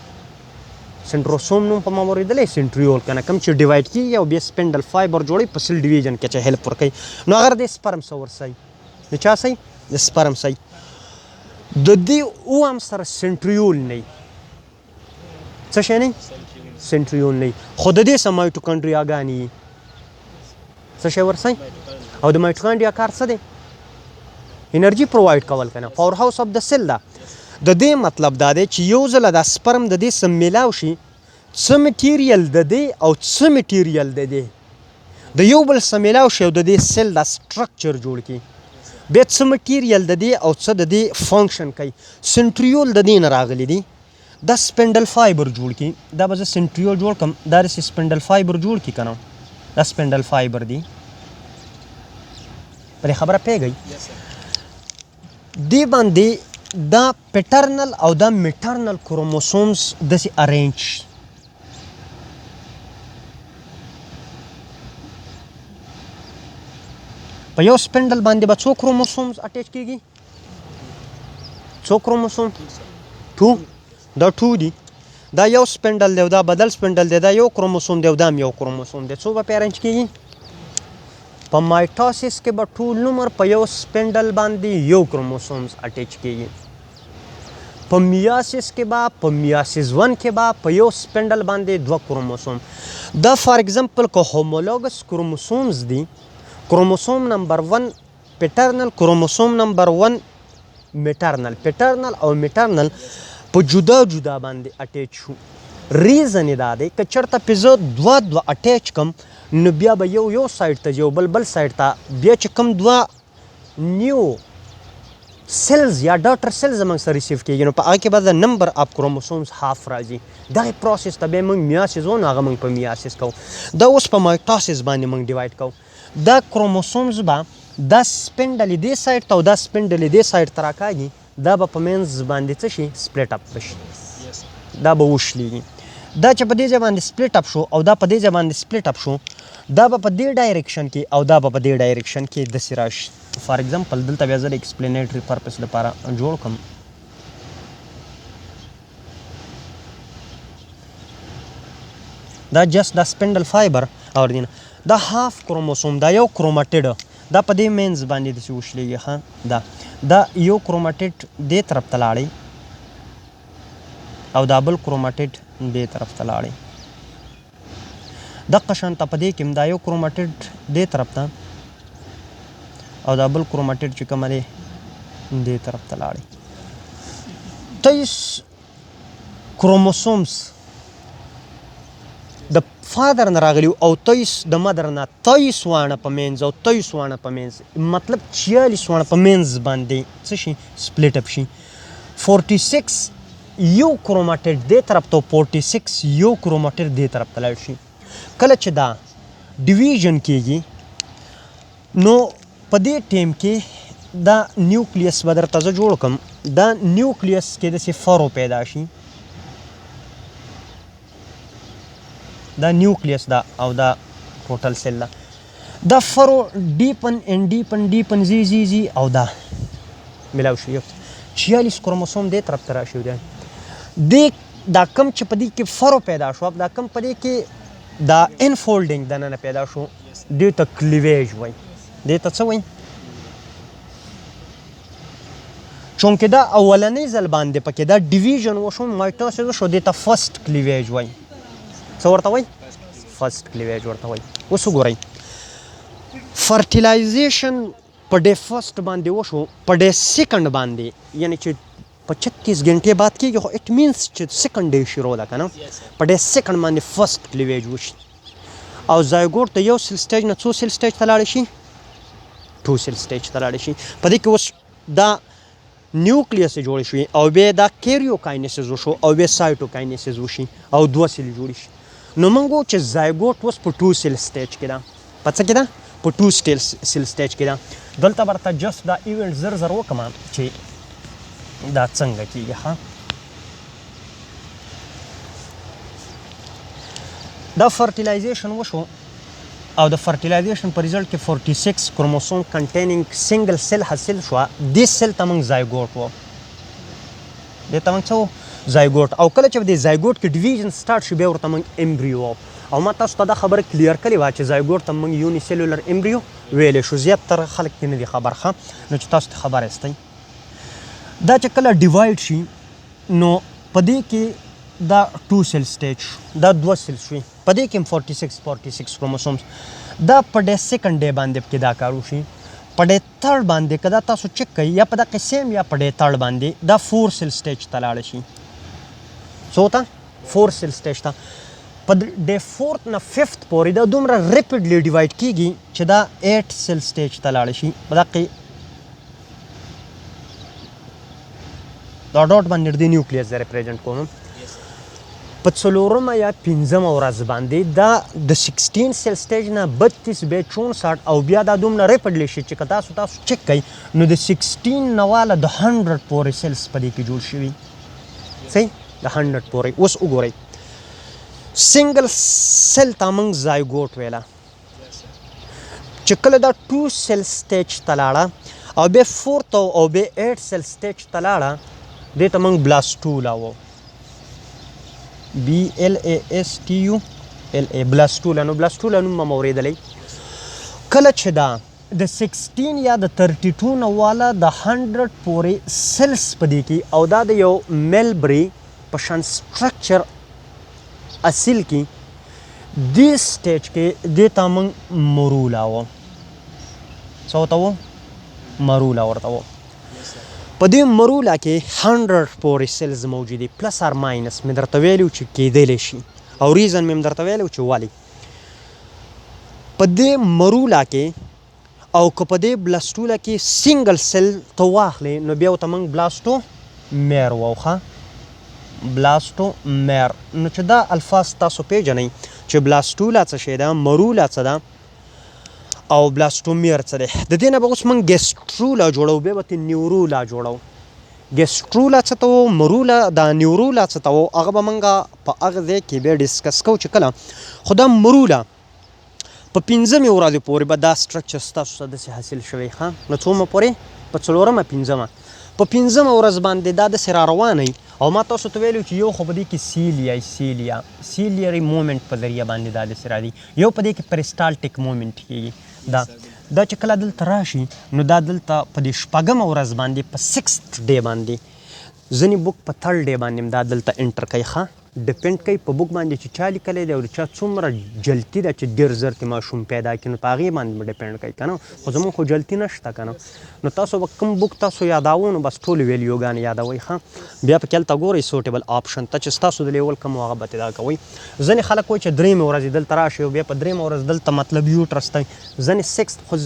سنټروسوم نوم په ما اورېدلی سنټریول که نه، کوم چې ډیوایډ کېږي او بیا سپینډل فایبر جوړوي په سل ډیویژن کې چې هیلپ ورکوي. نو هغه د سپرم سه ورسئ، د چا سئ؟ د سپرم سئ. د دې اوم سره سنټریول نه وي. څه شی نه وي؟ سنټریول نه وي. خو د دې سه مایټوکانډریاګانې وي. څه شی ورسئ؟ او د مایټوکانډریا کار څه دی؟ انرژي پرووایډ کول که نه، پاور هاوس اف د سیل ده. د دې مطلب دا دی چې یو ځله دا سپرم د دې سره میلاو شي څه میټیریل د دې او څه میټیریل د دې د یو بل سره میلاو شي او د دې سیل دا سټرکچر جوړ کړي. بیا څه میټیریل د دې او څه د دې فنکشن کوي. سنټریول د دې نه راغلی دی. دا سپینډل فایبر جوړ کړي. دا به زه سنټریول جوړ کړم. دا داسې سپینډل فایبر جوړ کړي که نه. دا سپینډل فایبر دی. پرې خبره پوهېږئ. دې باندې دا پیټرنل او دا میټرنل کروموسومز داسې ارینج په یو سپینډل باندې به څو کروموسومز اټیچ کېږي؟ څو کروموسوم؟ 2. دا 2 دي. دا یو سپینډل دی او دا بدل سپینډل دی. دا یو کروموسوم دی او دا هم یو کروموسوم دی. څو به پې ارینج کېږي؟ په مایټاسس کې به ټول عمر په یو سپینډل باندې یو کروموسومز اټیچ کېږي. په میاسس کې به په میاسس 1 کې به په یو سپینډل باندې 2 کروموسوم. دا فار ایگزامپل که هومولوګس کروموسومز دي، کروموسوم نمبر 1 پیټرنل، کروموسوم نمبر 1 میټرنل. پیټرنل او میټرنل په جدا جدا باندې اټیچ شو. ریزن یې دا دی که چېرته پې زه 2 اټیچ کم نو بیا به یو سایډ ته ځي او بل سایډ ته بیا چې کوم 2 نیو سیلز یا ډاټر سیلز موږ سره ریسیو کېږي نو په هغه کې به د نمبر اف کروموسومز هاف راځي. دغې پروسس ته بیا موږ میاسس وو نو هغه موږ په میاسس کوو. دا اوس په مایټاسس باندې موږ ډیوایډ کوو. دا کروموسومز به دا سپینډلې دې سایډ ته او دا سپینډلې دې سایډ ته راکاږي. دا به په منځ باندې څه شي؟ سپلیټ اپ بشي. دا به وشلېږي. دا چې په دې ځای باندې سپلیټ اپ شو او دا په دې ځای باندې سپلیټ اپ شو، دا به په دې ډایرکشن کې او دا به په دې ډایرکشن کې داسې راشي. فار ایگزامپل دلته بیا زه د ایکسپلینیټري پرپس لپاره جوړ کړم. دا جست دا سپینډل فایبر او دینه دا هاف کروموسوم، دا یو کروماټیډ، دا په دې مینز باندې داسې وشلېږي. ښه دا یو کروماټیډ دې طرف ته لاړی او دا بل کروماټیډ دې طرف ته لاړی. دقه شانته په دې کې هم دا یو کروماټیډ دې طرف ته او دا بل کروماټیډ چې کومه دی دې طرف ته لاړی. 23 کروموسومز د فادر نه راغلي او 23 د مدر نه. 23 واړه په منځ او 23 واړه په منځ، مطلب 46 واړه په منځ باندې څه شي؟ سپلیټ اپ شي. 46 یو کروماټیډ دې طرف ته او 46 یو کروماټیډ دې طرف ته لاړ شي. کله چې دا ډیویژن کېږي نو په دې ټیم کې دا نیوکلیس به درته زه جوړ کړم. دا نیوکلیس کې داسې فرو پیدا شي. دا نیوکلیس دا او دا ټوټل سیل ده. دا فرو ډیپن اینډ ډیپن ډیپن زی زی زی او دا ملاو شي. 46 کروموسوم دې طرف ته راشي. دا کم چې په دې کې فرو پیدا شو، دا کم په دې کې دا انفولډینګ دننه پیدا شو، دې ته کلیویج وایي. دې ته څه وایي؟ چونکې دا اولنی ځل باندې پکې دا ډیویژن وشو، مایټاسس وشو، دې ته فرسټ کلیویج وایي. څه ورته وایي؟ فرسټ کلیویج ورته وایي. اوس وګورئ، فرټیلایزیشن په ډے فرسټ باندې وشو، په ډے سیکنډ باندې، یعنی چې په 36 غنټې بعد کېږي، خو اټ مینس چې سیکنډ ډے شروع ده که نه، په ډے سیکنډ باندې فرسټ کلیویج وشي. او زایګوټ د یو سیل سټیج نه څو سیل سټیج ته لاړی شي؟ 2 سیل سټیج ته لاړی شي. په دې کې اوس دا نیوکلیس جوړې شوې او بیا دا کیریوکاینیسز وشو او بیا سایټوکاینیسز وشي او 2 سیل جوړې شي. نو موږ وو چې زایګوټ اوس په 2 سیل سټیج کې ده. په څه کې ده؟ په 2 سیل سټیج کې ده. دلته به درته جست دا ایونټ زر زر وکړم چې دا څنګه کېږي. ښه، دا فرټیلایزیشن وشو او د فرټیلایزیشن په ریزلټ کې 46 کروموسوم کنټینینګ سنګل سیل حاصل شوه. دې سیل ته موږ زایګوټ وو. دې ته موږ څه وو؟ زایګوټ. او کله چې د زایګوټ کې ډیویژن سټارټ شي بیا ورته موږ امبریو وو. او ما تاسو ته دا خبره کلیر کړې وه چې زایګوټ ته موږ یوني سیلولر امبریو ویلی شو. زیاتره خلک کې نه دي خبر. ښه، نو چې تاسو ته خبر یاستئ، دا چې کله ډیوایډ شي نو په دې کې دا 2 سیل سټیج، دا 2 سیل شوي. په دې کې هم 46 کروموسومز. دا په ډے سیکنډ ډے باندې کې دا کار وشي. په ډے تھرډ باندې که دا تاسو چک کوئ یا په دغه سیم یا په ډے تھرډ باندې دا 4 سیل سټیج ته لاړ شي. څو ته؟ 4 سیل سټیج ته په ډے 4 نه 5 پورې دا دومره ریپډلی ډیوایډ کیږي چې دا 8 سیل سټیج ته لاړ شي په دقیق دا ډاټ باندې د نیوکلیس زه ریپرزینټ کوم په څلورمه یا پنځمه ورځ باندې دا د 16 سیل سټیج نه 32 بیا 64 او بیا دا دومره ریپډلی شي چې که تاسو چک کوئ نو د 16 نه واله د 100 پورې سیلس په دې کې جوړ شوي صحیح د 100 پورې اوس وګورئ سنگل سیل ته موږ زایګوټ ویله چې کله دا 2 سیل سټیج ته لاړه او بیا 4 ته او بیا 8 سیل سټیج ته لاړه دې ته موږ بلاستولا وو BLASTULA بلاستولا نو بلاستولا نوم مو اورېدلی کله چې دا د 16 یا د 32 نه واله د 100 پورې سیلس په دې کې او دا د یو میلبري په شان سټرکچر اصل کې دې سټیج کې دې ته موږ مرولا وو څه ورته وو مرولا ورته وو په دې مرولا کې 100 پورې سیلز موجود دي پلس آر ماینس مې درته ویلي چې کیدلی شي او ریزن مې درته ویلی چې ولې په دې مرولا کې او که په دې بلاستولا کې سنگل سیل ته واخلې نو بیا ورته موږ بلاستو میر ووخه بلاستو میر نو چې دا الفاظ تاسو پیژنئ چې بلاستولا څه شی ده مرولا څه ده او بلاستومیر څه دی د دې نه به اوس موږ ګیسټرولا جوړو بیا به نیورولا جوړو ګیسټرولا څه ته و مرولا دا نیورولا څه ته و هغه به موږ په هغه ځای کې بیا ډسکس کوو چې کله خو دا مرولا په 15مې ورځې پورې به دا سټرکچر ستاسو ته داسې حاصل شوی ښه نو څومره پورې په 4مه 5مه په 5مه ورځ باندې دا داسې را روانئ او ما تاسو ته ویلو چې یو خو په دې کې سیلیاري مومنټ په ذریعه باندې دا داسې راځي یو په دې کې پریسټالټیک مومنټ کېږي دا چې کله دلته راشي نو دا دلته په دې 6مه ورځ باندې په 6th ډے باندې ځینې بوک په 3rd ډے باندې دا دلته انټر کوي ښه ډیپینډ کوي په بوک باندې چې چا لیکلی دی او د چا څومره جلتي ده چې ډېر زر کې ماشوم پیدا کړي نو په هغې باندې به ډیپینډ کوي که نه خو زموږ خو جلتي نشته که نه نو تاسو به کوم بوک تاسو یادوو نو بس ټولې ویلیوګانې یادوئ ښه بیا پکې هلته ګورئ سوټیبل آپشن ته چې ستاسو د لیول کوم هغه به تدا کوئ ځینې خلک وایي چې 3مې ورځې دلته راشئ او بیا په 3مه ورځ دلته مطلب یوټرس دی ځینې 6 خو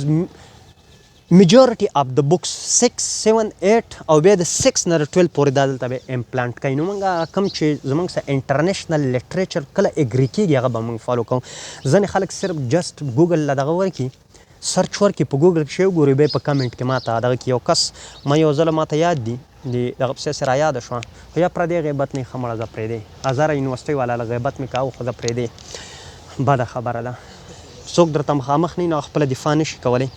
میجورټي اف د بوکس 6 7 8 او بیا د 6 نه 12 پورې دا دلته به امپلانټ کوي نو موږ کوم چې زموږ سره انټرنیشنل لیټریچر کله اګري کېږي هغه به موږ فالو کوو ځینې خلک صرف جسټ ګوګل له دغه ورکړي سرچ ورکړي په ګوګل کې شی وګوري بیا په کمنټ کې ماته دغه کې یو کس ما یو ځله ماته یاد دي د دغه پسې سره یاده شوه خو یا پردې غیبت نه ښه مړه زه پرېږدی هزاره یونیورسټۍ والا له غیبت مې کاوه خو زه پرېږدی بده خبره ده څوک درته مخامخ نه نو خپله دفاع نشي کولی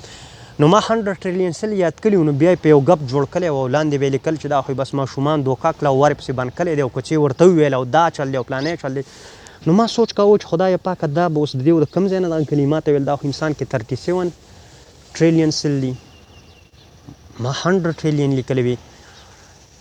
نو ما 100 ټریلیون سل یاد کړي نو بیا یې په یو ګپ جوړ کړی او لاندې به یې لیکل چې دا خو بس ماشومان دوکه کړه او ور پسې بند کړی دی او که څه ورته وویل او دا چل دی او پلانې چل دی نو ما سوچ کوو چې خدای پاکه دا به اوس د دې د کوم ځای نه دغه کلمات ویل دا خو انسان کې 37 ټریلیون سل دي ما 100 ټریلیون لیکلی وي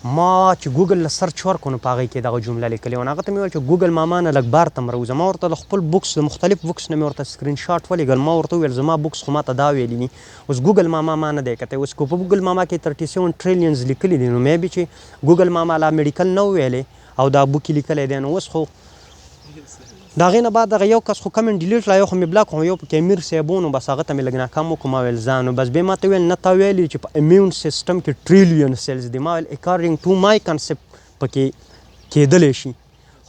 ما چې ګوګل له سرچ ورکړو نو په هغې کې دغه جمله لیکلې وه نو هغه ته مې ویل چې ګوګل ماما نه لږ بار ته م راوځه ما ورته له خپل بوکس د مختلف بوکس نه مې ورته سکرین شاټ ولیږل ما ورته وویل زما بوکس خو ماته دا ویلي دي اوس ګوګل ماما ما نه دی کتی اوس که په ګوګل ماما کې 37 ټریلیونز لیکلي دي نو مې بي چې ګوګل ماما لا میډیکل نه ویلی او دا بوک یې لیکلی دی نو اوس خو د هغې نه بعد دغه یو کس خو کمنټ ډیلیټ لا یو خو مې بلاک یو پکې امیر صاحب و نو بس هغه ته مې لږ ناکام وکړو ما ویل ځه نو بس بیا ما ته ویل نه تا ویلي چې په امیون سیسټم کې ټریلیون سیلز دي ما ویل اکارډینګ ټو مای کنسپټ پکې کېدلی شي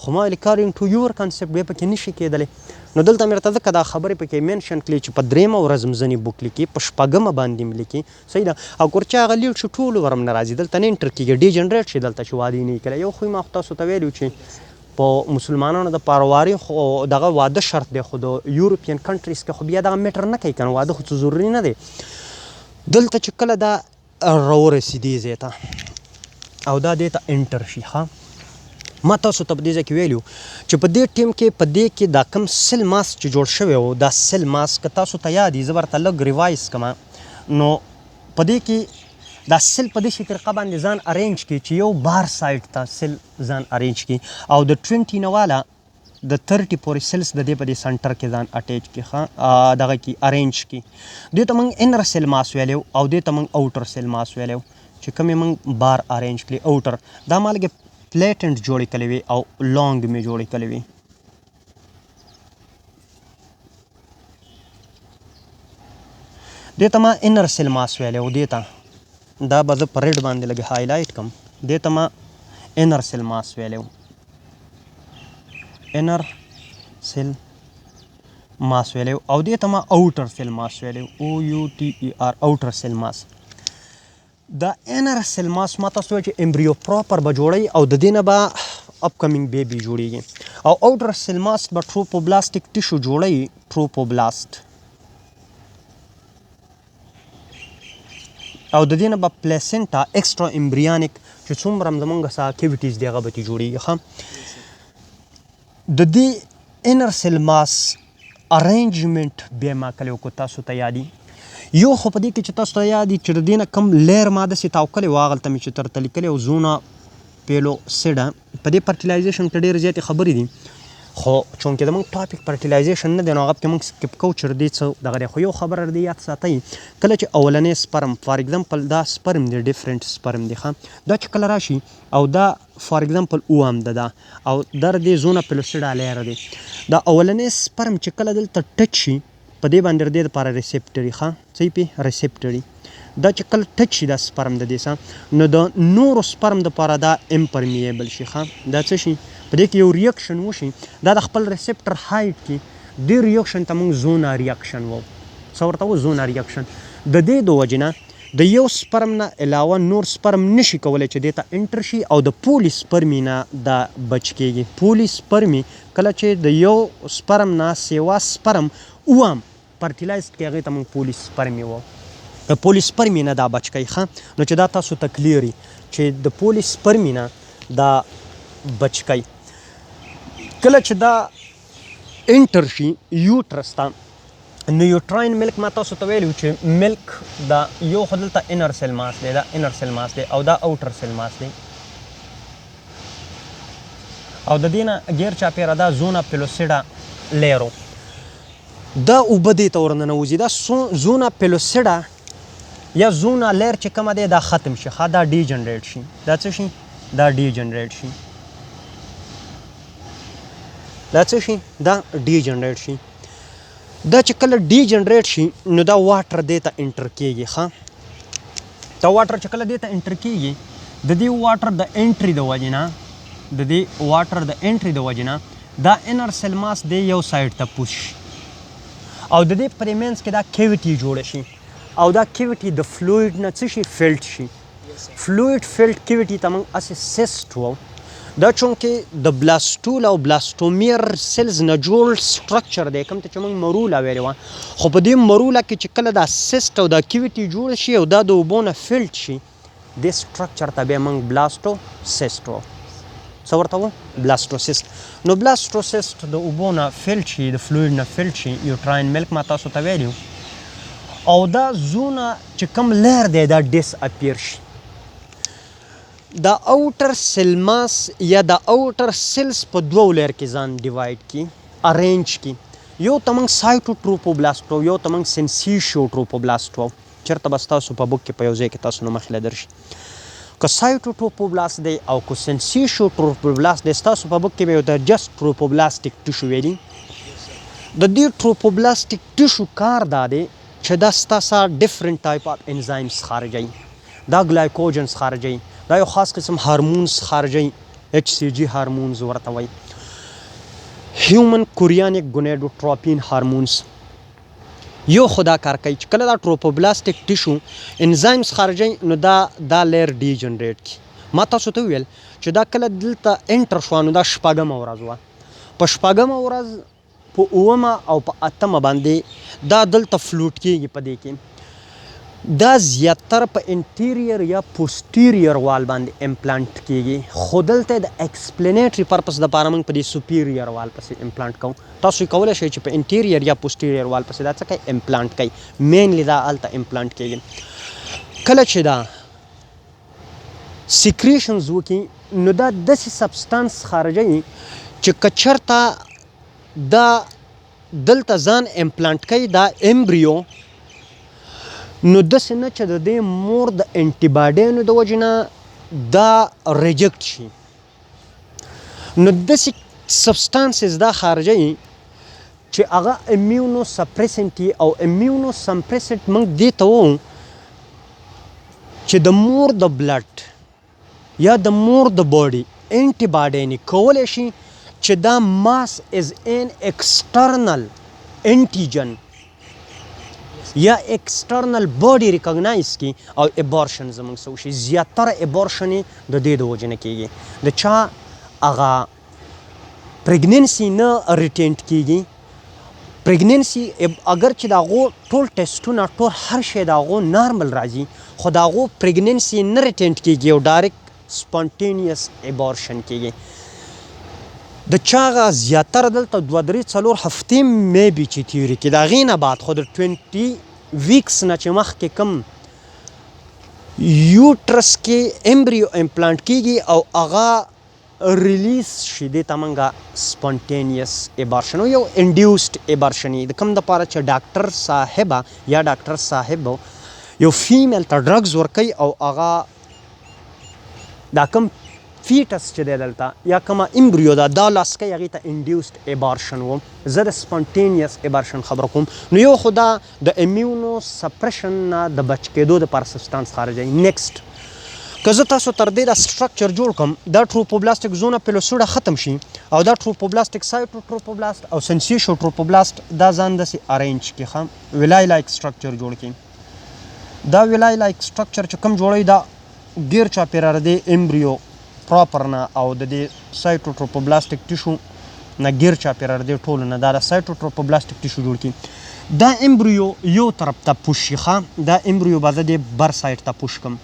خو ما ویل اکارډینګ ټو یور کنسپټ بیا پکې نشي کېدلی نو دلته مې راته ځکه دا خبرې پکې مینشن کړي چې په 3مه ورځ م ځینې بوک لیکي په 6مه باندې م لیکي صحیح ده او که چا هغه لیډ شي ټولو ورم نه راځي دلته نه انټر کېږي ډي جنریټ شي دلته چې واده یې نه کړی یو خو ما خو تاسو ته ویلي چې په مسلمانانو د پارواري خو دغه واده شرط دی خو د یورپین کنټریز کې خو بیا دغه میټر نه کوي که نه واده خو څه ضروري نه دی دلته چې کله دا راورسي دې ځای ته او دا دې ته انټر شي ښه ما تاسو ته په دې ځای کې ویلي چې په دې ټیم کې په دې کې دا کم سل ماس چې جوړ شوی و دا سل ماس که تاسو ته یاد وي زه به ورته لږ ریوایز کړم نو په دې کې دا سل په داسې طریقه باندې ځان ارینج کړي چې یو بار سایډ ته سل ځان ارینج کړي او د 20 نه واله د 30 پورې سیلس د دې په دې سنټر کې ځان اټیچ کړي دغه کې ارینج کړي دې ته موږ انر سیل ماس ویلی او دې ته موږ اوټر سیل ماس ویلی چې کوم یې موږ بار ارینج کړي اوټر دا مالګې پلیټنټ جوړې کړې وي او لانګ مې جوړې کړې وي. دې ته ما انر سیل ماس ویلی و. دې ته دا به زه په ریډ باندې لږ هایلایټ کړم. دې ته ما انر سیل ماس ویلی و. انر سیل ماس ویلی و او دې ته ما اوټر سیل ماس ویلی و. OUTER اوټر سیل ماس. دا انر سیل ماس ما تاسو ویل چې امبریو پراپر به جوړوي او د دې نه به اپکمینګ بیبي جوړیږي. او اوټر سیل ماس به ټروپوبلاستیک ټیشو جوړوي. ټروپوبلاست او د دې نه به پلیسنټا ایکسټرا امبریانیک چې څومره هم زمونږ څه اکټیویټیز دي هغه به ترې جوړېږي. ښه د دې انر سیل ماس ارینجمنټ بیا ما کلی وکړو. تاسو ته یادي یو خو په دې کې چې تاسو ته یاد دي چې د دې نه کم لیر ما داسې تاو کړی و هغلته مې چې درته لیکلی و زونا پیلوسیډه. په دې فرټیلایزیشن کې ډېرې زیاتې خبرې دي خو چونکې زموږ ټاپک فرټیلایزیشن نه دی نو هغه پکې موږ سکپ کوو چې د دې څه دغه دی. خو یو خبره د دې یاد ساتئ کله چې اولنی سپرم فار اګزامپل دا سپرم دی ډیفرنټ سپرم دی ښه دا چې کله راشي او دا فار اګزامپل اووم ده دا او دا د دې زونا پیلوسیډا لیر دی. دا اولنی سپرم چې کله دلته ټچ شي په دې باندې د دې لپاره ریسپټري ښه څه پې ریسپټري دا چې کله ټچ شي دا سپرم د دې څه نو د نورو سپرم دپاره دا امپرمیبل شي ښه دا څه شي په دې کې یو ریاکشن وشي دا د خپل ریسپټر هایټ کې دې ریاکشن ته موږ زونا ریاکشن وو. څه ورته وو؟ زونا ریاکشن. د دې د وجې نه د یو سپرم نه علاوه نور سپرم نشي کولی چې دې ته انټر شي او د پولي سپرمي نه دا بچ کېږي. پولي سپرمي کله چې د یو سپرم نه سیوا سپرم اووم فرټیلایز کړي هغې ته موږ پولي سپرمي وو. د پولي سپرمي نه دا بچ کوي ښه نو چې دا تاسو ته کلیري چې د پولي سپرمي نه دا بچ کوي. کله چې دا انټر شي یوټرس ته نو یوټراین ملک ما تاسو ته ویلي چې ملک دا یو خو دلته انر سیل ماس دی دا انر سیل ماس دی او دا اوټر سیل ماس دی او د دې نه غیر چاپیره دا زونا پیلوسیډا لیرو دا اوبه دې ته ورننوځي. دا زونا پیلوسیډا یا زونا لیر چې کومه دی دا ختم شي ښه دا ډي جنریټ شي. دا څه شي؟ دا ډي جنریټ شي. دا څه شي؟ دا ډي جنریټ شي. دا چې کله ډي جنریټ شي نو دا واټر دې ته انټر کېږي ښه دا واټر چې کله دې ته انټر کېږي د دې واټر د انټري د وجې نه د دې واټر د انټري د وجې نه دا انر سیل ماس دی یو سایډ ته پوش شي او د دې پرې منځ کې دا کیویټي جوړه شي او دا کیویټي د فلویډ نه څه شي؟ فلټ شي. فلویډ فلټ کیویټي ته موږ هسې سیسټ وو. دا چونکې د بلاستول او بلاستومیر سیلز نه جوړ سټرکچر دی کوم ته چې موږ مروله ویلې وه خو په دې مروله کې چې کله دا سیسټ او دا کیویټي جوړ شي او دا د اوبو نه فلټ شي دې سټرکچر ته بیا موږ بلاستوسیسټ وو. څه ورته وو؟ بلاستوسیسټ. نو بلاستوسیسټ د اوبو نه فلټ شي د فلویډ نه فلټ شي یوټراین ملک ما تاسو ته ویلي او دا زونه چې کوم لیر دی دا ډیس اپیر شي. دا اوټر سیل ماس یا دا اوټر سیلز په دوو لیر کې ځان ډیوایډ کی ارینج کی. یو ته موږ سایټوټروپوبلاست وو یو ته موږ سنسیشیوټروپوبلاست وو. چېرته به ستاسو په بک کې په یو ځای کې تاسو نه مخکې درشي که سایټوټروپوبلاست دی او که سنسیشیوټروپوبلاست دی ستاسو په بک کې به یو ته جسټ ټروپوبلاستیک ټیشو ویلي. د دې ټروپوبلاستیک ټیشو کار دا دی چې دا ستاسو ډفرنٹ ټایپ اف انزایمز خارجوي. دا ګلایکوجنز خارجوي. دا یو خاص قسم هارمونز خارجوي HCG هارمونز ورته وایي. هیومن کورینیک ګونیډوټروپین هارمونز یو خدا کار کوي چې کله دا ټروپوبلاستیک ټیشو انزایمز خارجوي نو دا لیر ډي جنریټ کی. ما تاسو ته ویل چې دا کله دلته انټر شوه نو دا شپږمه ورځ وه. په شپږمه ورځ په اوومه او په اتمه باندې دا دلته فلوټ کېږي. په دې کې دا زیاتره په انټیریر یا پوسټیریر وال باندې امپلانټ کېږي خو دلته د ایکسپلینیټري پرپس دپاره موږ په دې سوپیریر وال پسې امپلانټ کوو. تاسو یې کولی شئ چې په انټیریر یا پوسټیریر وال پسې دا څه کوي؟ امپلانټ کوي. مینلی دا هلته امپلانټ کېږي. کله چې دا سیکریشنز وکړي نو دا داسې سبسټانس خارجوي چې که چېرته دا دلته ځان امپلانټ کوي دا امبریو نو داسې نه چې د دې مور د انټي باډیانو د وجې نه دا ریجکټ شي نو داسې سبسټانسز دا خارجوي چې هغه امیونو سپریسنټ وي او امیونو سپریسنټ موږ دې ته وایو چې د مور د بلډ یا د مور د باډي انټي باډي نه کولی شي چې دا ماس از ان ایکسټرنل انټیجن یا ایکسټرنل باډي ریکګنایز کی او ابورشن زموږ څه وشي. زیاتره ابورشن یې د دې د وجې نه کیږي د چا هغه پریګننسي نه ریټینټ کیږي. پریګننسي اگر چې د هغو ټول ټیسټونه ټول هر شی د هغو نارمل راځي خو د هغو پریګننسي نه ریټینټ کیږي او ډایرکټ سپونټینیس ابورشن کیږي. د چا هغه زیاتره دلته 2 3 4 هفتې میبي چې تیوري کې د هغې نه بعد خو د 20 ویکس نه چې مخکې کم یوټرس کې امبریو امپلانټ کیږي او هغه ریلیز شي دې ته موږ سپونټینیس ابارشن یو انډیوسډ ابارشن د کوم دپاره چې ډاکټر صاحبه یا ډاکټر صاحب یو فیمیل ته ډرګز ورکوي او هغه دا کوم فیټس چې دی دلته یا کومه امبریو ده دا لاس کوي هغې ته انډیوسډ ابارشن و. زه د سپونټینیس ابارشن خبره کوم. نو یو خو دا د امیونو سپریشن نه د بچ کېدو دپاره سبسټانس خارجوي. نیکسټ که زه تاسو تر دې دا سټرکچر جوړ کړم دا ټروپوبلاسټک زونه پیلوسوډه ختم شي او دا ټروپوبلاسټک سایټوټروپوبلاست او سنسیشو ټروپوبلاست دا ځان داسې ارینج کړي ښه ولای لایک سټرکچر جوړ کړي. دا ولای لایک سټرکچر چې کوم جوړوي دا ګیر چاپېره د امبریو پراپر نه او د دې سایټوټروپوبلاستیک ټیشو نه ګیر چاپېره د ټولو نه دا د سایټوټروپوبلاستیک ټیشو جوړ کړي. دا امبریو یو طرف ته پوش شي ښه دا امبریو به زه د بر سایډ ته پوش کړم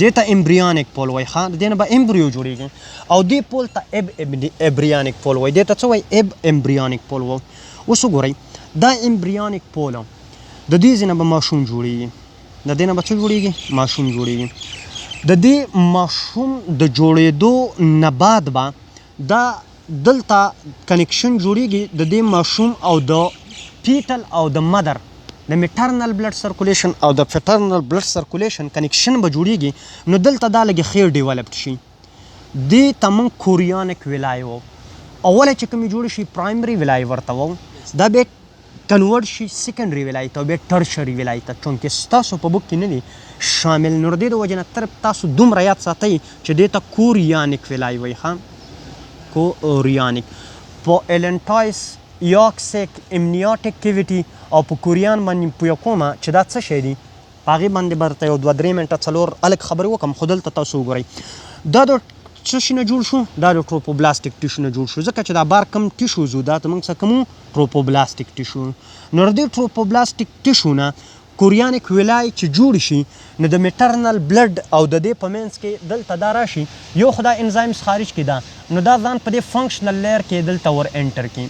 دې ته امبریانیک پول وایي ښه د دې نه به امبریو جوړېږي او دې پول ته ایبریانیک پول وایي دې ته څه وایي امبریانیک پول وایي. اوس وګورئ دا امبریانیک پول د دې ځای نه به ماشوم جوړېږي د دې نه به څه جوړېږي ماشوم جوړېږي. د دې ماشوم د جوړېدو نه بعد به دا دلته کنیکشن جوړېږي د دې ماشوم او د پیټل او د مدر د میټرنل بلډ سرکولیشن او د فیټرنل بلډ سرکولیشن کنیکشن به جوړېږي. نو دلته دا لږې خیر ډیولپډ شي دې ته موږ کوریانک ولای وو. اوله چې کومې جوړې شي پرایمري ولای ورته وو دا بیا کنورټ شي سیکنډري ولای ته او بیا ټرشري ولای ته چونکې ستاسو په بک کې نه دي شامل. نو د دې د وجې نه تر تاسو دومره یاد ساتئ چې دې ته کوریانک ولای وایي ښه کوریانک په ایلنټایس یاکسیک امنیاټک کیویټي او په کوریان باندې پوه کومه چې دا څه شی دي په هغې باندې به درته یو 2 3 منټه 4 الګ خبرې وکړم خو دلته تاسو وګورئ دا د څه شي نه جوړ شو دا د ټروپوبلاستیک ټیشو نه جوړ شو ځکه چې دا بار کم ټیشوز و دا ته موږ څه کومو ټروپوبلاستیک ټیشو. نو د دې ټروپوبلاستیک ټیشو نه کوریانک ولای چې جوړ شي نو د میټرنل بلډ او د دې په منځ کې دلته دا راشي یو خو دا انزایمز خارج کړي دا نو دا ځان په دې فنکشنل لیر کې دلته ور انټر کړي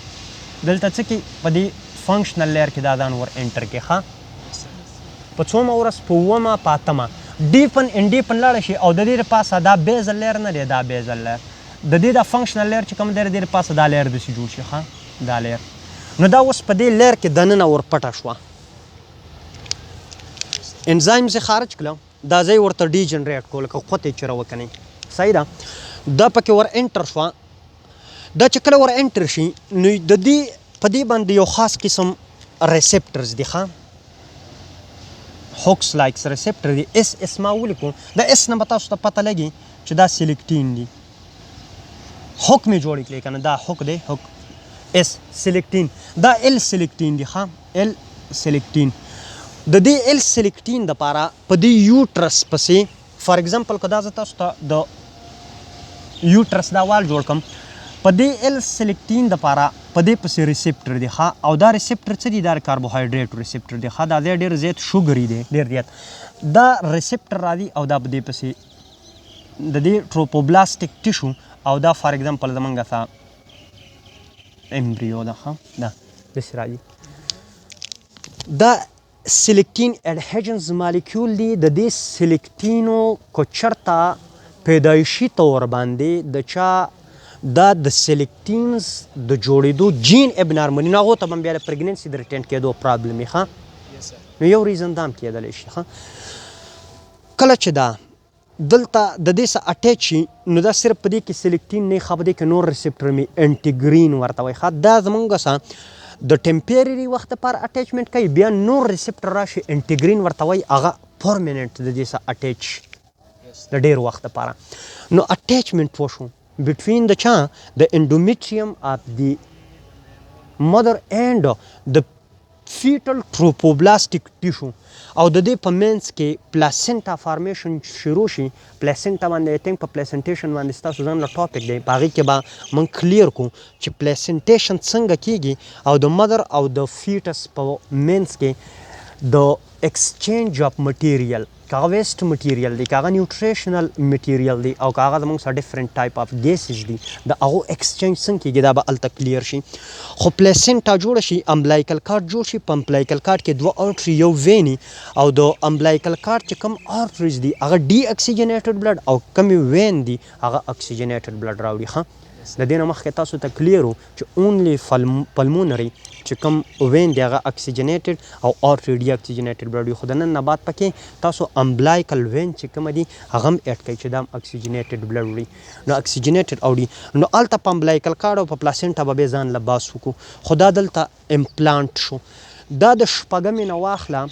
دلته څه کې په دې فنکشنل لیر کې دا ځان ور انټر کړي ښه په څومه ورځ په 9مه په 8مه ډیپن انډیپن لاړه شي او د دې پاسه دا بیزل لیر نه دی دا بیزل لیر د دې دا فنکشنل لیر چې کوم دی د دې پاسه دا لیر داسې جوړ شي ښه دا لیر. نو دا اوس په دې لیر کې دننه ور پټه شوه انزایم یې خارج کړه دا ځای ورته ډي جنریټ کول که قوت یې چیرې وکنئ صحیح ده دا پکې ور انټر شوه. دا چې کله ور انټر شي نو د دې په دې باندې یو خاص قسم ریسپټرز دي ښه هوکس لایکس ریسپټر دی اس ما ولیکو دا اس نه به تاسو ته پته لګي چې دا سلیکټین دی هوک مې جوړ کړی که نه دا هوک دی هوک اس سلیکټین دا ال سلیکټین دی ښه ال سلیکټین د دې ال سلیکټین دپاره په دې یوټرس پسې فار ایګزامپل که دا زه تاسو ته د یوټرس دا وال جوړ کړم په دې ال سلیکټین دپاره په دې پسې ریسپټر دی ښه او دا ریسپټر څه دی دا کاربوهایډریټ ریسپټر دی ښه دا دی ډېر زیات شوګري دی ډېر زیات دا ریسپټر راځي او دا په دې پسې د دې ټروپوبلاستیک ټیشو او دا فار ایګزامپل زمونږ څه امبریو ده ښه دا داسې راځي دا سلیکټین اډهیژنز مالیکیول دی د دې سلیکټینو کو چرته پیدایشي طور باندې د چا دا د سلیکټینز د جوړېدو جین ابنارملي نو هغو ته به بیا د پریګننسي د ریټینټ کېدو پرابلم وي ښه نو یو ریزن دا هم کېدلی شي ښه کله چې دا دلته د دې سره اټیچ شي نو دا صرف په دې کې سلیکټین نه ښه په دې کې نور ریسپټر مې انټیګرین ورته وایي ښه دا زمونږ سره د ټمپیرري وخت لپاره اټیچمنټ کوي بیا نور ریسپټر راشي انټیګرین ورته وایي هغه پرمننټ د دې سره اټیچ د ډېر وخت لپاره نو اټیچمنټ وشو بټوین د چا د انډومیټریوم اف دی مدر اینډ د فیټل ټروپوبلاستیک ټیشو او د دې په منځ کې پلاسنټا فارمیشن شروع شي پلاسنټا باندې آی تھنک په پلاسنټیشن باندې ستاسو ځان له ټاپک دی په هغې کې به موږ کلیر کړو چې پلاسنټیشن څنګه کیږي او د مدر او د فیټس په منځ کې د ایکسچینج اف مټیریل که هغه ویسټ مټیریل دی که هغه نیوټریشنل مټیریل دی او که هغه زموږ سره ډفرنټ ټایپ اف ګیسز دي د هغو ایکسچینج څنګه کیږي دا به هلته کلیر شي خو پلیسنټا جوړه شي امبلایکل کارډ جوړ شي په امبلایکل کارډ کې دوه آرټري یو ویني او د امبلایکل کارډ چې کوم آرټریز دي هغه ډي اکسیجنیټډ بلډ او کمې وین دي هغه اکسیجنیټډ بلډ راوړي ښه د دې نه مخکې تاسو ته کلیر و چې اونلی پلمونري چې کوم وین دی هغه اکسیجنیټډ او آرټري ډي اکسیجنیټډ بلډ وي خو د نن نه بعد پکې تاسو امبلایکل وین چې کومه دي هغه هم ایډ کوي چې دا هم اکسیجنیټډ بلډ وړي نو اکسیجنیټډ اوړي نو هلته په امبلایکل کارډ او په پلاسنټا به بیا ځان له باس وکړو خو دا دلته امپلانټ شو دا د شپږمې نه واخله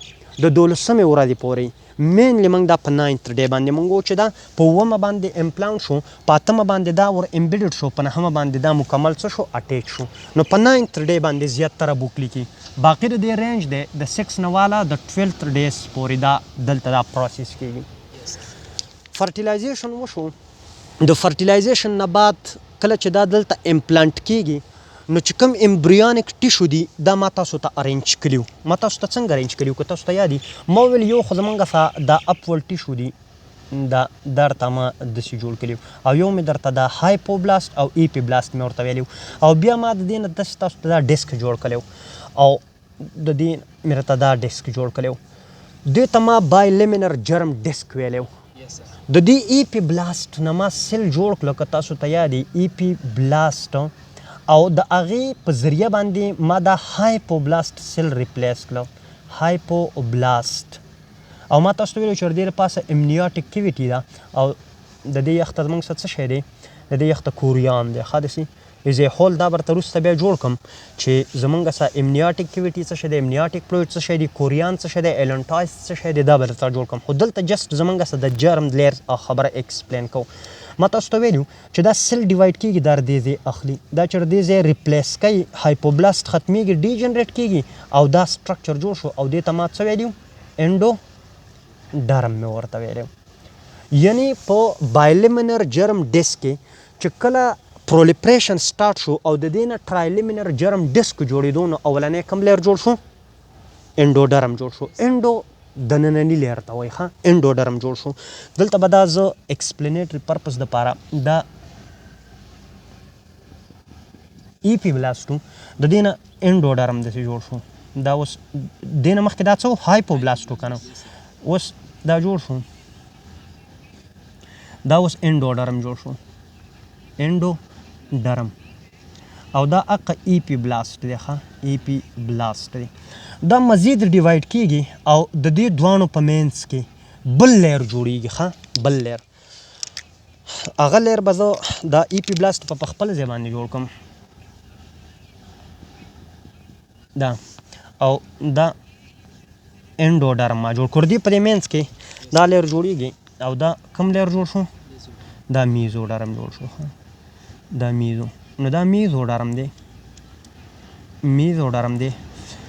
د 12مې ورځې پورې مینلی موږ دا په 9th ډے باندې موږ وو چې دا په 9مه باندې امپلانټ شو په 8مه باندې دا ور امبیډډ شو په 9مه باندې دا مکمل څه شو اټیچ شو نو په 9th ډے باندې زیاتره بوک لیکي باقي د دې رینج دی د 6 نه والا د 12th ډیز پورې دا دلته دا پروسس کیږي فرټیلایزیشن وشو د فرټیلایزیشن نه بعد کله چې دا دلته امپلانټ کیږي نو چې کوم امبریونیک ټیشو دي دا ما تاسو ته ارینج کلیو ما تاسو ته څنګه ارینج کلیو که تاسو ته یاد ما ویل یو خو زمونږ سره دا اپول ټیشو دي دا درته ما داسې جوړ کلیو او یو مې درته دا هایپوبلاست او ایپی بلاست مې ورته ویلي او بیا ما د دې نه داسې تاسو ته دا ډیسک جوړ کلی او د دې مې راته دا ډیسک جوړ کلی دې ته ما بایلیمینر جرم ډیسک ویلی د دې ایپی بلاست نه ما سیل جوړ کړه که تاسو ته یاد ایپی بلاست او د هغې په ذریعه باندې ما دا هایپوبلاست سیل ریپلیس کړه هایپوبلاست او ما تاسو ته ویلو چې ډېره پاسه امنیاټک کیویټي ده او د دې یخته زموږ سره څه شی دی د دې یخته کوریان دی ښه داسې از ا هول دا برته وروسته بیا جوړ کړم چې زموږ سره امنیاټک کیویټي څه شی دی امنیاټک فلویډ څه شی دی کوریان څه شی دی ایلنټایز څه شی دی دا به درته جوړ کړم خو دلته جسټ زموږ سره د جرم لیر خبره ایکسپلین کوم ما تاسو ته ویلو چې دا سیل ډیوایډ کیږي دا دې ځای اخلي دا چې دې ځای ریپلیس کوي هایپوبلاست ختمیږي ډي جنریټ کیږي او دا سټرکچر جوړ شو او دې ته ما څه ویلو انډو ډرم مې ورته ویلو یعنی په بایلیمینر جرم ډیسک کې چې کله پرولیپریشن سٹارټ شو او د دې نه ټرایلیمینر جرم ډیسک جوړېدو نو اولنی کوم لیر جوړ شو انډوډرم جوړ شو انډو د ننني لیر ته وایي ښه انډوډرم جوړ شو دلته به دا زه ایکسپلینیټري پرپز دپاره دا ایپی بلاستو د دې نه انډوډرم داسې جوړ شو دا اوس دې نه مخکې دا څه و هایپوبلاستو که نه اوس دا جوړ شو دا اوس انډوډرم جوړ شو انډوډرم او دا اقا ایپی بلاست دی ښه ایپی بلاست دی دا مزید ډیوایډ کیږي او د دې دوانو په مینس کې بل لیر جوړیږي ښه بل لیر هغه لیر به زه دا ایپی بلاست په خپل ځای باندې جوړ کړم دا او دا انډوډرم ما جوړ کړ دې په دې مینس کې دا لیر جوړیږي او دا کوم لیر جوړ شو دا میزوډرم جوړ شو دا میزو نو دا میزوډرم دی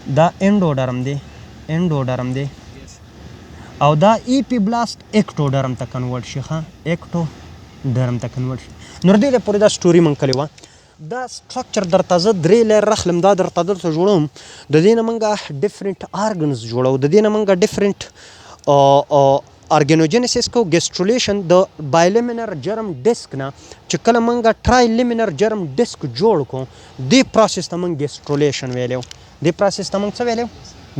دا انډوډرم دی او دا ایپی بلاست اکټوډرم ته کنورټ شي ښه اکټوډرم ته کنورټ شي نو دې پورې دا سټوري من کړې وه دا سټرکچر درته زه 3 لیر رخلم دا درته دلته جوړوم د دې نه موږ ډفرنټ آرګنز جوړو د دې نه موږ ډفرنټ ارګنوجنیسس کو ګیسټرولیشن د بایلیمینر جرم ډیسک نه چې کله موږ ټرایلیمینر جرم ډیسک جوړ کو دې پروسس ته موږ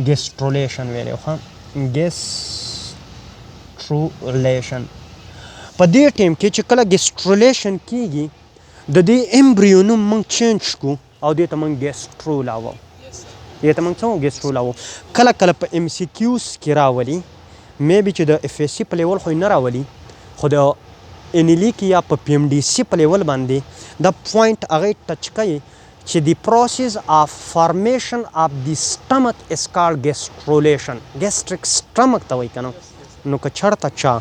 ګیسټرولیشن ویلو ښه ګیسټرولیشن په دې ټیم کې چې کله ګیسټرولیشن کیږي د دې امبریو نوم موږ چینج کو او دې ته موږ ګیسټرولاوو کله په ام سی کیوز کې راولي میبي چې د اف اس سی په لیول خو نه راولي خو خو د انیلیک یا په پی ایم ډي سی په لیول باندې دا پوینټ هغه ټچ کوي چې د پروسیس آف فارمیشن آف د سټمک از کالډ ګیسټرولیشن. ګیسټریک سټمک ته وایي که نه. نو که چېرته چا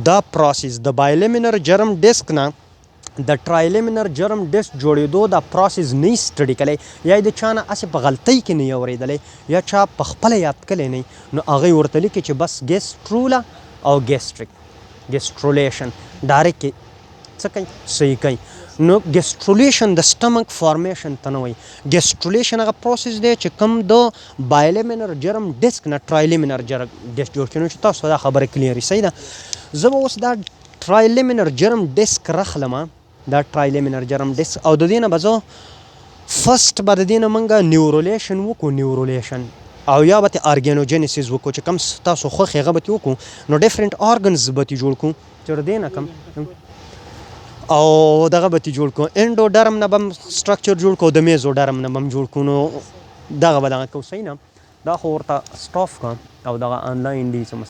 دا پروسیس د بایلیمینر جرم ډسک نه د ټرایلیمینر جرم ډسک جوړېدو دا پروسیس نه سټډي کړی یا د چا نه هسې په غلطۍ کې نه اورېدلی یا چا په خپله یاد کړی نه نو هغوی ورته لیکي چې بس ګیسټروله او ګیسټریک ګیسټرولیشن ډایرکټ څه کوي صحیح کوي. نو ګیسټرولیشن د سټمک فارمیشن ته نه وایي. ګیسټرولیشن هغه پروسیس دی چې کوم د بایلیمینر جرم ډسک نه ټرایلیمینر جرم ډسک جوړ کړي. نو چې تاسو دا خبره کلیري صحیح ده. زه به اوس دا ټرایلیمینر جرم ډسک راخلم دا ټرایلیمینر جرم ډسک او د دې نه به زه فرسټ به د دې نه موږ نیورولیشن وکړو نیورولیشن او یا به ترې ارګینوجینیسیس وکړو چې کوم تاسو خوښ هغه به ترې وکړو. نو ډفرنټ ارګنز به ترې جوړ کړو چې د دې نه کوم او دغه به ترې جوړ کړو. انډوډرم نه به هم سټرکچر جوړ کړو د میزوډرم نه به هم جوړ کړو. نو دغه به دغه کوو صحیح نه. دا خو ورته سټاف کړه او دغه آنلاین دی